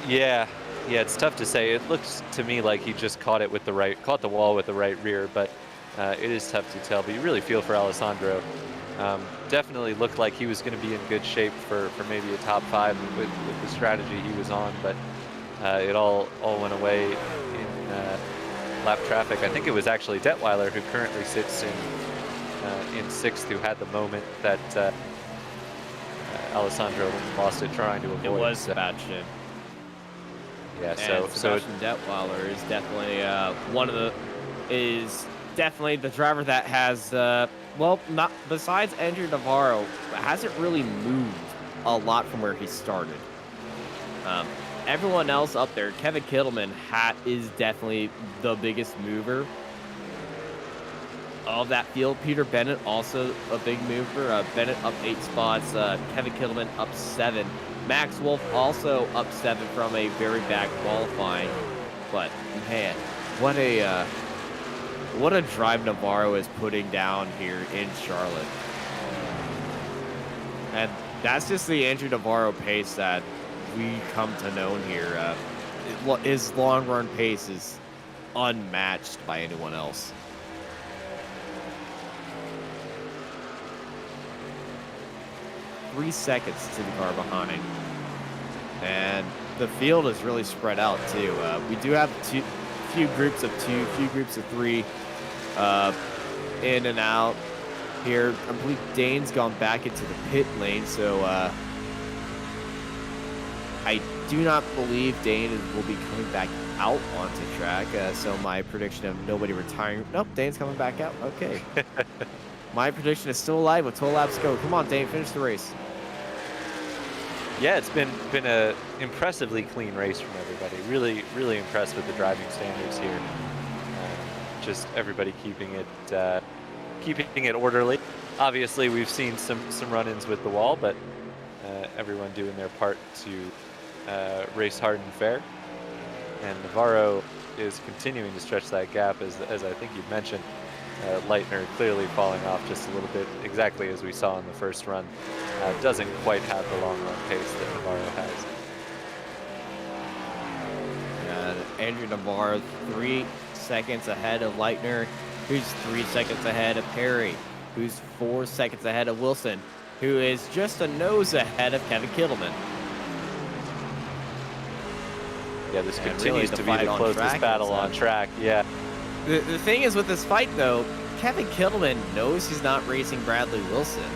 Yeah, it's tough to say. It looks to me like he just caught the wall with the right rear, but it is tough to tell. But you really feel for Alessandro. Definitely looked like he was going to be in good shape for maybe a top 5 with the strategy he was on, but it all went away in lap traffic. I think it was actually Detweiler, who currently sits in 6th, who had the moment that Alessandro lost it trying to avoid. It was Sebastian. Yeah, and Sebastian Detweiler is definitely definitely the driver that has well, not besides Andrew Navarro, hasn't really moved a lot from where he started. Everyone else up there, Kevin Kittleman is definitely the biggest mover of that field. Peter Bennett also a big mover. Bennett up 8 spots. Kevin Kittleman up 7. Max Wolf also up 7 from a very bad qualifying. But man, what a drive Navarro is putting down here in Charlotte. And that's just the Andrew Navarro pace that we come to know here. His long run pace is unmatched by anyone else. Three seconds to the car behind. And the field is really spread out too. We do have few groups of 2, few groups of 3 in and out here. I believe Dane's gone back into the pit lane, so I do not believe Dane will be coming back out onto track. So my prediction of nobody retiring. Nope, Dane's coming back out. Okay. My prediction is still alive with 12 laps to go. Come on, Dane, finish the race. Yeah, it's been a impressively clean race from everybody. Really impressed with the driving standards here. Just everybody keeping it orderly. Obviously, we've seen some run-ins with the wall, but everyone doing their part to race hard and fair. And Navarro is continuing to stretch that gap, as I think you mentioned. Leitner clearly falling off just a little bit, exactly as we saw in the first run. Doesn't quite have the long run pace that Navarro has. Andrew Navarro 3 seconds ahead of Leitner, who's 3 seconds ahead of Perry, who's 4 seconds ahead of Wilson, who is just a nose ahead of Kevin Kittleman. Yeah, this continues to be the closest battle on track. Yeah. The thing is with this fight, though, Kevin Kittleman knows he's not racing Bradley Wilson.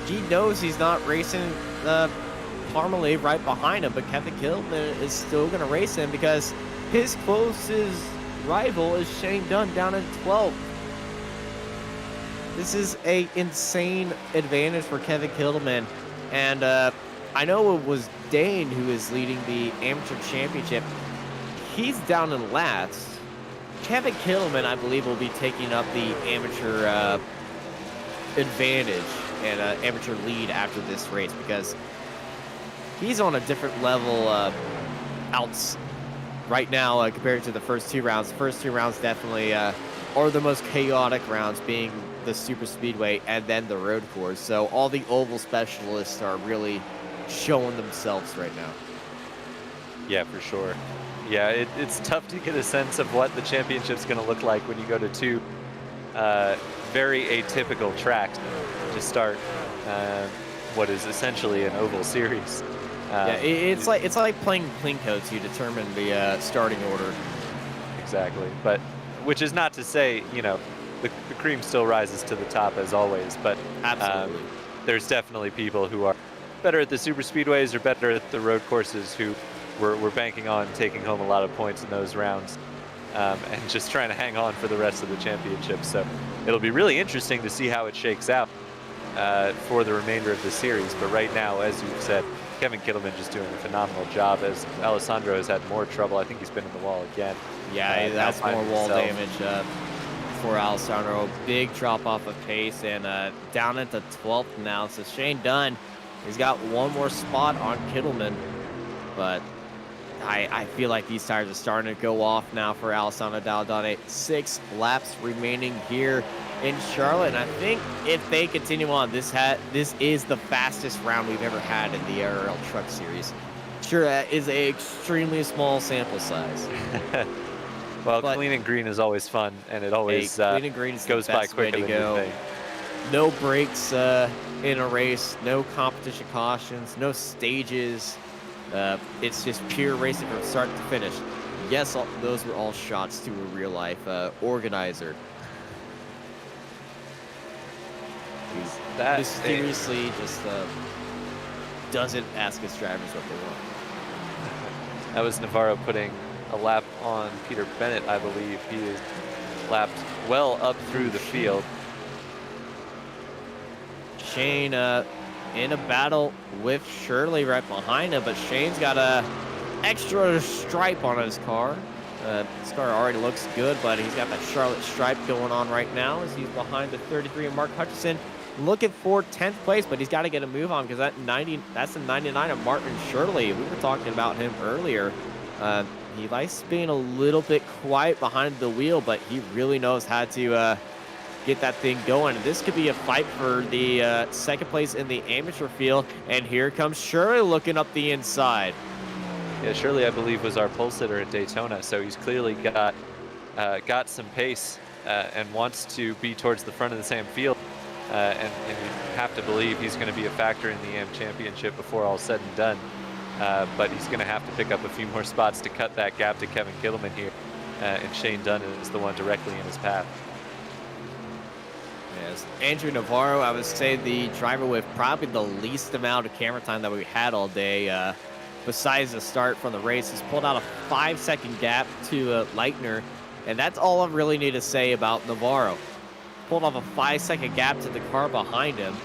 He knows he's not racing Parmalee right behind him, but Kevin Kittleman is still going to race him because his closest rival is Shane Dunn down in 12th. This is an insane advantage for Kevin Kittleman, and I know it was Dane who is leading the amateur championship. He's down in last. Kevin Kittleman, I believe, will be taking up the amateur advantage and amateur lead after this race because he's on a different level outs right now compared to the first 2 rounds. The first 2 rounds definitely are the most chaotic rounds, being the super speedway and then the road course. So all the oval specialists are really showing themselves right now. Yeah, for sure. Yeah, it's tough to get a sense of what the championship's going to look like when you go to two very atypical tracks to start what is essentially an oval series. Yeah, it's like playing clean codes. You determine the starting order. Exactly, but which is not to say, you know, the cream still rises to the top as always, but Absolutely. There's definitely people who are better at the super speedways or better at the road courses who we're banking on taking home a lot of points in those rounds and just trying to hang on for the rest of the championship. So it'll be really interesting to see how it shakes out for the remainder of the series. But right now, as you've said, Kevin Kittleman just doing a phenomenal job as Alessandro has had more trouble. I think he's been in the wall again. Yeah, that's more wall damage for Alessandro. Big drop off of pace and down at the 12th now. So Shane Dunn, he's got one more spot on Kittleman, but I feel like these tires are starting to go off now for Alessandro Dall'Adone. 6 laps remaining here in Charlotte, and I think if they continue on, this is the fastest round we've ever had in the RL Truck Series. Sure, that is an extremely small sample size. Well, clean and green is always fun, and it always clean and green is goes the by best way quicker to than go. you think. No breaks in a race, no competition cautions, no stages. It's just pure racing from start to finish. Yes, those were all shots to a real-life organizer. He seriously just doesn't ask his drivers what they want. That was Navarro putting a lap on Peter Bennett, I believe. He is lapped well up through the field. Shane in a battle with Shirley right behind him, but Shane's got a extra stripe on his car. His car already looks good, but he's got that Charlotte stripe going on right now as he's behind the 33 of Mark Hutchison, looking for 10th place, but he's got to get a move on because that's the 99 of Martin Shirley. We were talking about him earlier. He likes being a little bit quiet behind the wheel, but he really knows how to get that thing going. This could be a fight for the second place in the amateur field, and here comes Shirley looking up the inside. Yeah, Shirley, I believe, was our pole sitter at Daytona, so he's clearly got some pace and wants to be towards the front of the Sam field. And you have to believe he's going to be a factor in the AM Championship before all said and done. But he's going to have to pick up a few more spots to cut that gap to Kevin Kittleman here. And Shane Dunn is the one directly in his path. Yes, Andrew Navarro, I would say the driver with probably the least amount of camera time that we had all day. Besides the start from the race, he's pulled out a 5-second gap to Leitner, and that's all I really need to say about Navarro. Pulled off a 5-second gap to the car behind him,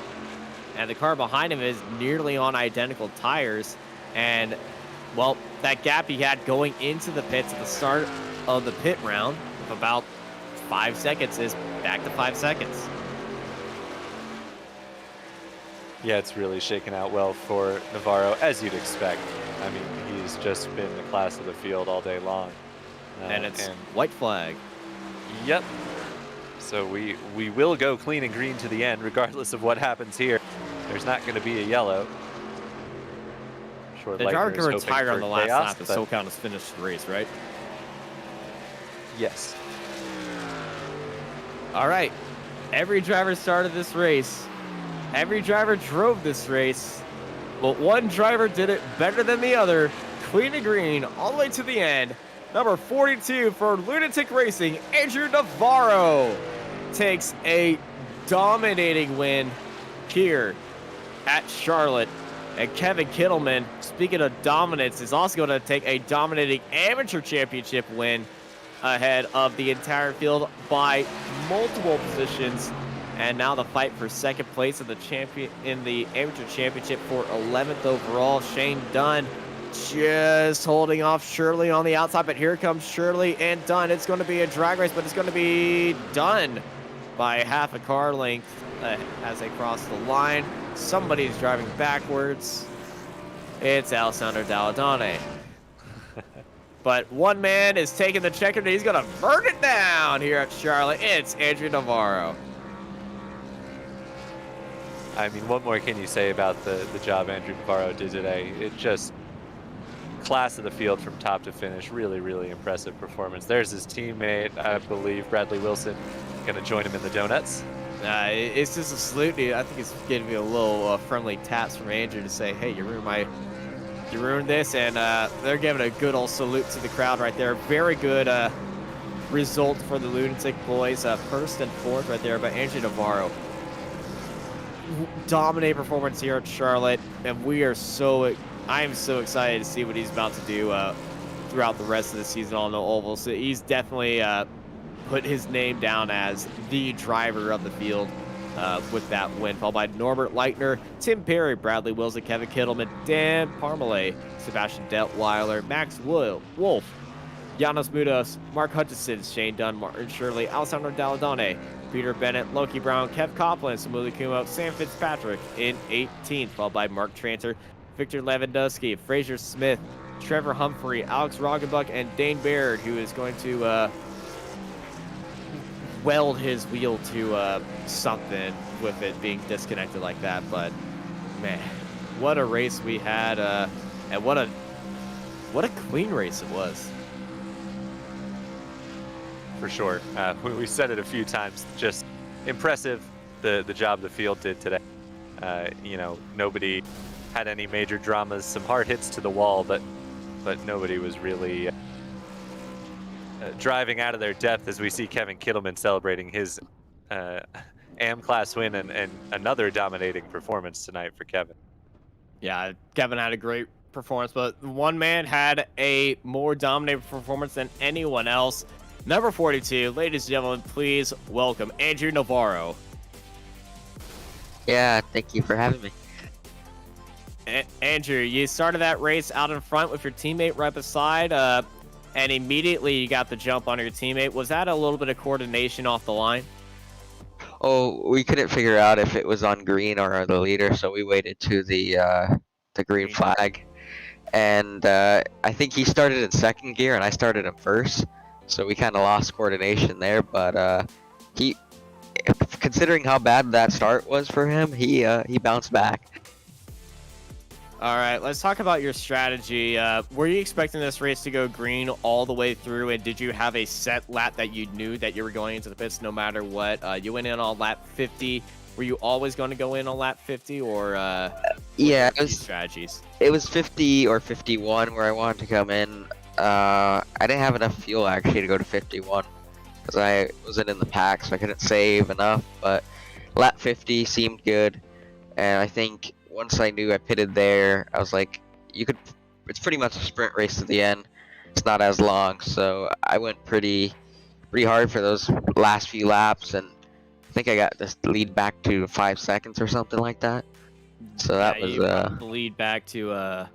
and the car behind him is nearly on identical tires, and, well, that gap he had going into the pits at the start of the pit round of about 5 seconds is back to 5 seconds. Yeah, it's really shaken out well for Navarro, as you'd expect. I mean, he's just been the class of the field all day long. And it's white flag. Yep. So we will go clean and green to the end, regardless of what happens here. There's not going to be a yellow. The driver can retire on the last lap and still count as finished the race, right? Yes. All right. Every driver started this race. Every driver drove this race. But one driver did it better than the other. Clean and green all the way to the end. Number 42 for Lunatic Racing, Andrew Navarro takes a dominating win here at Charlotte. And Kevin Kittleman, speaking of dominance, is also going to take a dominating amateur championship win ahead of the entire field by multiple positions. And now the fight for second place in the amateur championship for 11th overall. Shane Dunn just holding off Shirley on the outside, but here comes Shirley and Dunn. It's going to be a drag race, but it's going to be done by half a car length as they cross the line. Somebody's driving backwards. It's Alessandro Dall'Adone. But one man is taking the checker, and he's going to burn it down here at Charlotte. It's Andrew Navarro. I mean, what more can you say about the job Andrew Navarro did today? It just class of the field from top to finish. Really, really impressive performance. There's his teammate, I believe, Bradley Wilson, going to join him in the donuts. It's just a salute. I think it's giving me a little friendly taps from Andrew to say, hey, you ruined this, and they're giving a good old salute to the crowd right there. Very good result for the Lunatic boys. First and fourth right there by Andrew Navarro. Dominate performance here at Charlotte, and I am so excited to see what he's about to do throughout the rest of the season on the oval. So he's definitely put his name down as the driver of the field with that win, followed by Norbert Leitner, Tim Perry, Bradley Wilson, Kevin Kittleman, Dan Parmalee, Sebastian Detweiler, Max Wolf, Janos Mudos, Mark Hutchinson, Shane Dunn, Martin Shirley, Alessandro Dalladone, Peter Bennett, Loki Brown, Kev Copland, Samuli Kumo, Sam Fitzpatrick in 18th, followed by Mark Tranter, Victor Lewandowski, Fraser Smith, Trevor Humphrey, Alex Roggenbuck, and Dane Baird, who is going to weld his wheel to something with it being disconnected like that. But man, what a race we had, and what a clean race it was. For sure. We said it a few times. Just impressive the job the field did today. Nobody had any major dramas. Some hard hits to the wall, but nobody was really driving out of their depth as we see Kevin Kittleman celebrating his AM class win and another dominating performance tonight for Kevin. Yeah, Kevin had a great performance, but one man had a more dominating performance than anyone else. Number 42, ladies and gentlemen, please welcome Andrew Navarro. Yeah, thank you for having me. Andrew, you started that race out in front with your teammate right beside, and immediately you got the jump on your teammate. Was that a little bit of coordination off the line? Oh, we couldn't figure out if it was on green or the leader, so we waited to the green flag. And I think he started in second gear and I started in first, so we kind of lost coordination there. But he, considering how bad that start was for him, he bounced back. All right, let's talk about your strategy. Were you expecting this race to go green all the way through, and did you have a set lap that you knew that you were going into the pits no matter what? You went in on lap 50. Were you always going to go in on lap 50, or yeah, strategies? It was 50 or 51 where I wanted to come in. I didn't have enough fuel actually to go to 51 because I wasn't in the pack, so I couldn't save enough. But lap 50 seemed good, and I think once I knew I pitted there, I was like, it's pretty much a sprint race to the end. It's not as long, so I went pretty hard for those last few laps, and I think I got this lead back to 5 seconds or something like that. So that was the lead back to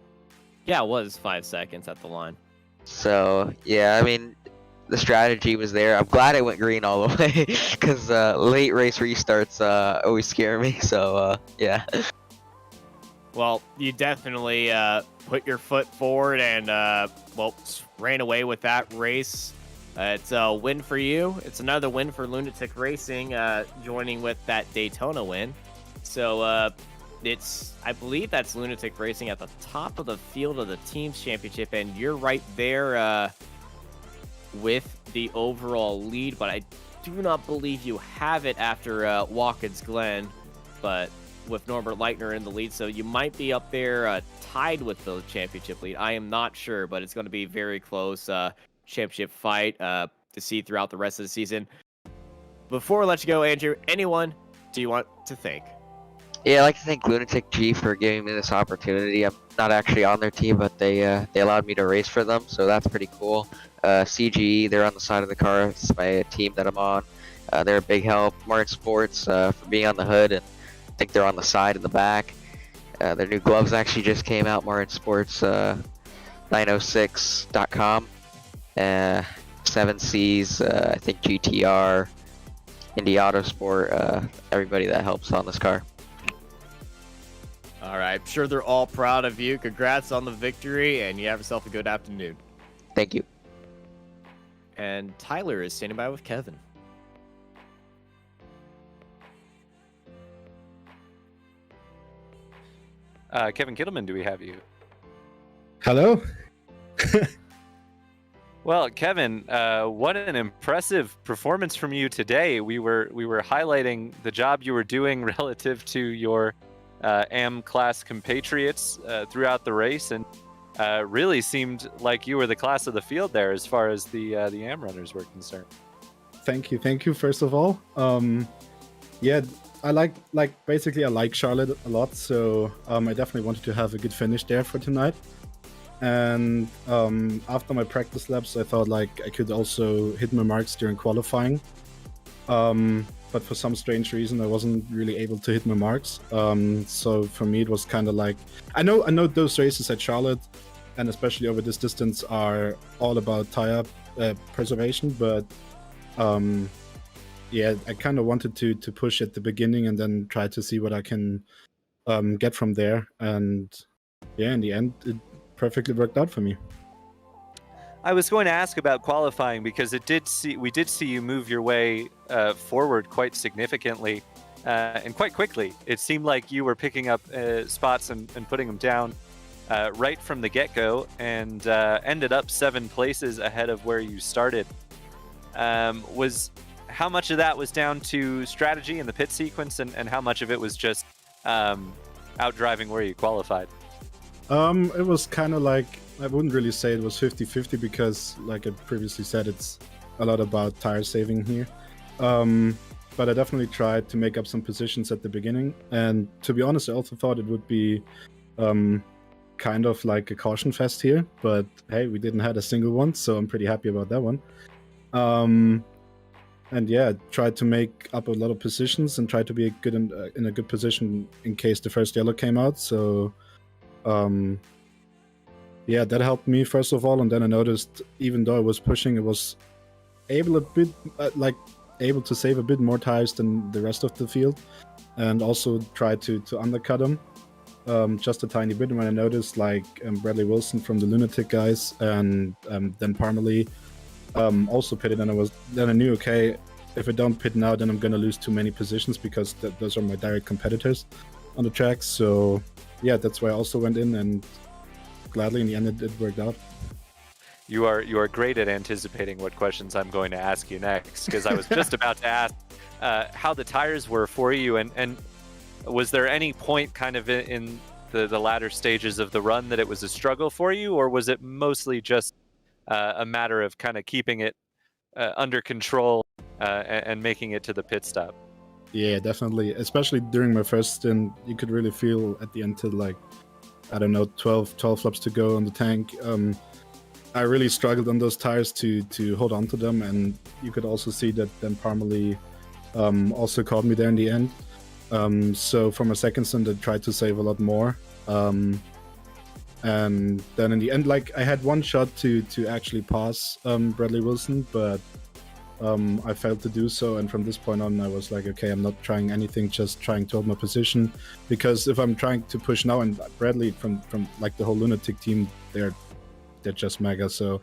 it was 5 seconds at the line. So yeah, I mean, the strategy was there. I'm glad I went green all the way because late race restarts always scare me. So yeah. Well, you definitely put your foot forward and, ran away with that race. It's a win for you. It's another win for Lunatic Racing, joining with that Daytona win. So I believe that's Lunatic Racing at the top of the field of the Teams Championship, and you're right there with the overall lead, but I do not believe you have it after Watkins Glen, but with Norbert Leitner in the lead, so you might be up there tied with the championship lead. I am not sure, but it's going to be very close championship fight to see throughout the rest of the season. Before I let you go, Andrew, anyone do you want to thank? Yeah, I'd like to thank Lunatic G for giving me this opportunity. I'm not actually on their team, but they allowed me to race for them, so that's pretty cool. CGE, they're on the side of the car. It's my team that I'm on. They're a big help. Martin Sports for being on the hood, and I think they're on the side and the back. Their new gloves actually just came out, Martin Sports 906.com. 7Cs, I think GTR, Indy Autosport, everybody that helps on this car. All right, I'm sure they're all proud of you. Congrats on the victory, and you have yourself a good afternoon. Thank you. And Tyler is standing by with Kevin. Kevin Kittleman, do we have you? Hello. Well, Kevin, what an impressive performance from you today. We were highlighting the job you were doing relative to your AM class compatriots throughout the race, and really seemed like you were the class of the field there as far as the AM runners were concerned. Thank you. First of all, yeah, I like Charlotte a lot, so I definitely wanted to have a good finish there for tonight. And after my practice laps, I thought like I could also hit my marks during qualifying. But for some strange reason, I wasn't really able to hit my marks. So for me, it was kind of like, I know those races at Charlotte, and especially over this distance, are all about tire preservation. But yeah, I kind of wanted to push at the beginning and then try to see what I can get from there. And yeah, in the end, it perfectly worked out for me. I was going to ask about qualifying because we did see you move your way forward quite significantly and quite quickly. It seemed like you were picking up spots and putting them down right from the get-go, and ended up 7 places ahead of where you started. How much of that was down to strategy and the pit sequence, and how much of it was just outdriving where you qualified? It was kind of like, I wouldn't really say it was 50-50 because, like I previously said, it's a lot about tire saving here. But I definitely tried to make up some positions at the beginning. And to be honest, I also thought it would be kind of like a caution fest here. But hey, we didn't have a single one, so I'm pretty happy about that one. And yeah, tried to make up a lot of positions and tried to be in a good position in case the first yellow came out. So yeah, that helped me first of all, and then I noticed even though I was pushing, it was able to save a bit more tires than the rest of the field, and also try to undercut them just a tiny bit. And when I noticed like Bradley Wilson from the Lunatic guys and then Parmalee also pitted, and then I knew, okay, if I don't pit now, then I'm gonna lose too many positions because those are my direct competitors on the track. So yeah, that's why I also went in, and gladly in the end it worked out. You are great at anticipating what questions I'm going to ask you next, because I was just about to ask how the tires were for you, and was there any point kind of in the latter stages of the run that it was a struggle for you, or was it mostly just a matter of kind of keeping it under control and making it to the pit stop? Yeah, definitely. Especially during my first stint, you could really feel at the end to like, I don't know, 12 laps to go on the tank. I really struggled on those tires to hold on to them, and you could also see that then Parmalee also caught me there in the end. So for my second stint, I tried to save a lot more. And then in the end, like I had one shot to actually pass Bradley Wilson, but I failed to do so. And from this point on, I was like, okay, I'm not trying anything, just trying to hold my position. Because if I'm trying to push now, and Bradley from like the whole Lunatic team, they're just mega. So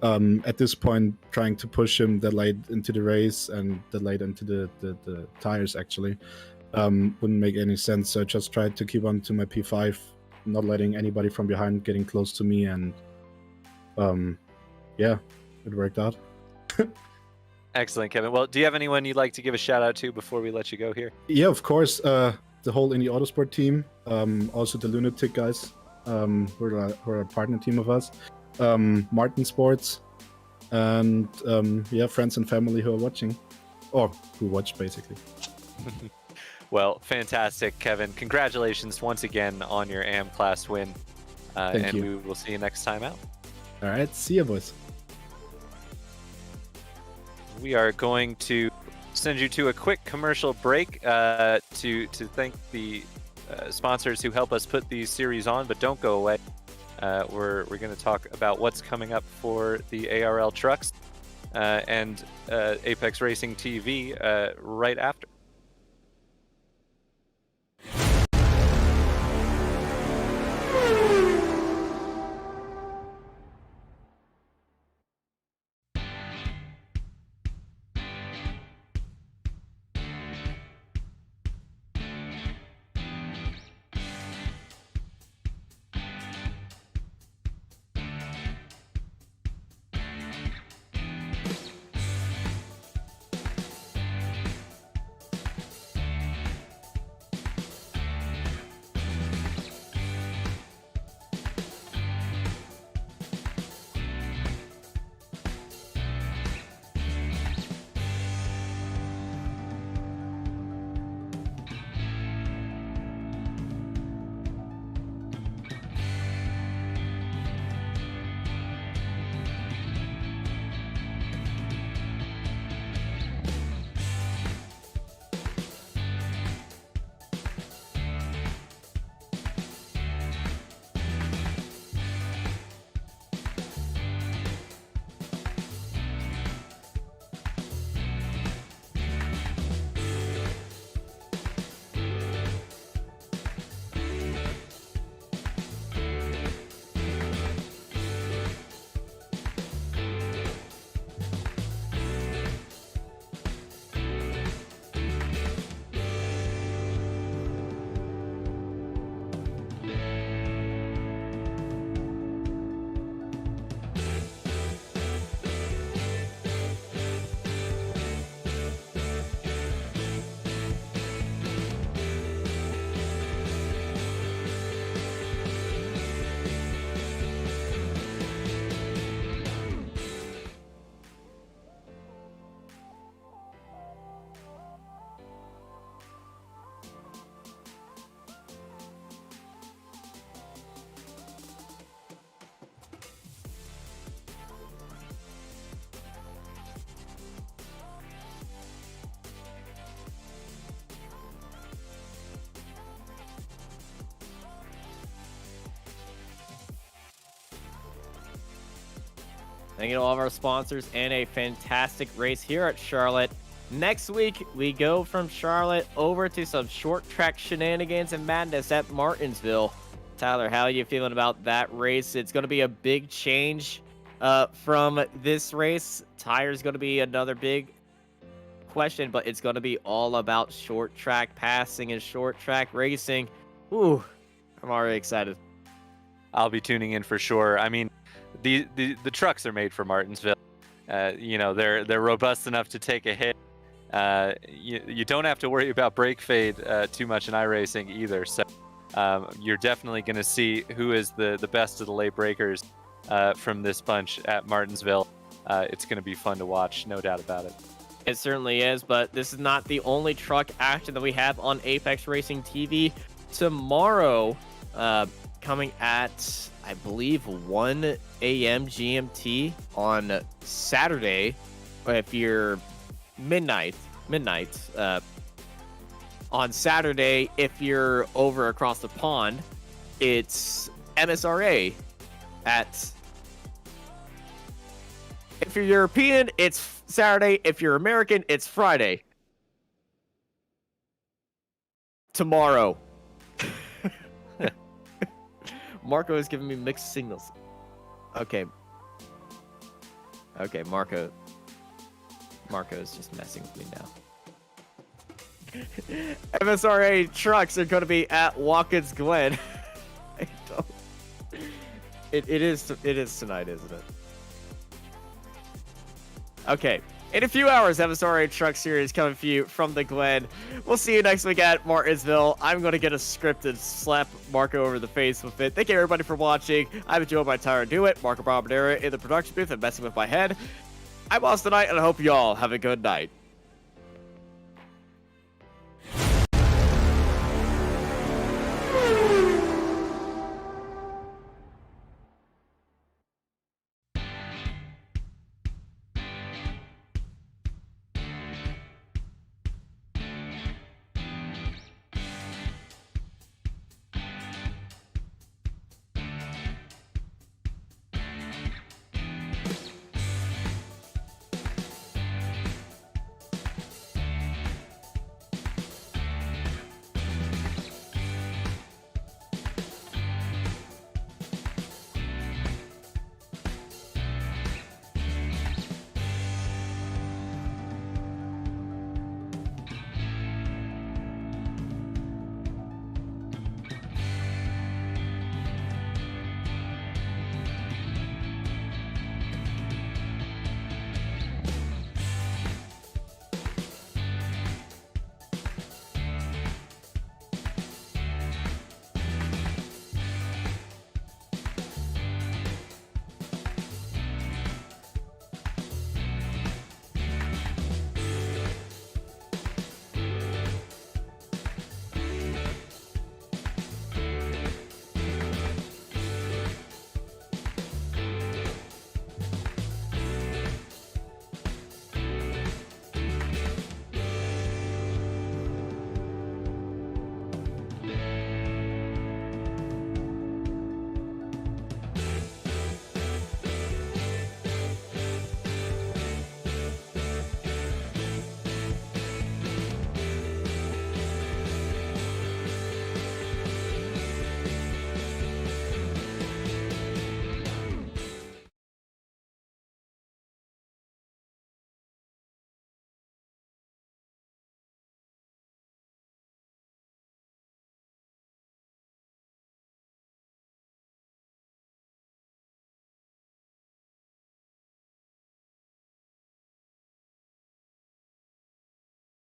at this point, trying to push him that late into the race and that late into the tires actually wouldn't make any sense. So I just tried to keep on to my P5, not letting anybody from behind getting close to me, and yeah, it worked out. Excellent, Kevin. Well, do you have anyone you'd like to give a shout out to before we let you go here? Yeah, of course. The whole Indie Autosport team, also the Lunatic guys, who are a partner team of us, Martin Sports, and yeah, friends and family who are watching, or who watch basically. Well, fantastic, Kevin. Congratulations once again on your AM class win. Thank you. We will see you next time out. All right, see you, boys. We are going to send you to a quick commercial break to thank the sponsors who help us put these series on, but don't go away. We're going to talk about what's coming up for the ARL trucks and Apex Racing TV right after. Thank you to all of our sponsors and a fantastic race here at Charlotte. Next week, we go from Charlotte over to some short track shenanigans and madness at Martinsville. Tyler, how are you feeling about that race? It's going to be a big change from this race. Tires going to be another big question, but it's going to be all about short track passing and short track racing. Ooh, I'm already excited. I'll be tuning in for sure. I mean, the trucks are made for Martinsville. You know, they're robust enough to take a hit. You don't have to worry about brake fade too much in iRacing either. So you're definitely going to see who is the best of the late breakers from this bunch at Martinsville. It's going to be fun to watch, no doubt about it. It certainly is, but this is not the only truck action that we have on Apex Racing TV. Tomorrow, coming at, I believe, 1 a.m. GMT on Saturday, if you're midnight, on Saturday, if you're over across the pond, it's MSRA at, if you're European, it's Saturday. If you're American, it's Friday. Tomorrow. Marco is giving me mixed signals. Okay. Okay, Marco is just messing with me now. MSRA trucks are going to be at Watkins Glen. I don't... It is tonight, isn't it? Okay. In a few hours, MSRA Truck Series coming for you from the Glen. We'll see you next week at Martinsville. I'm going to get a script and slap Marco over the face with it. Thank you, everybody, for watching. I've been joined by Tyler Do It, Marco Bombadera in the production booth and messing with my head. I'm Austin Knight, and I hope you all have a good night.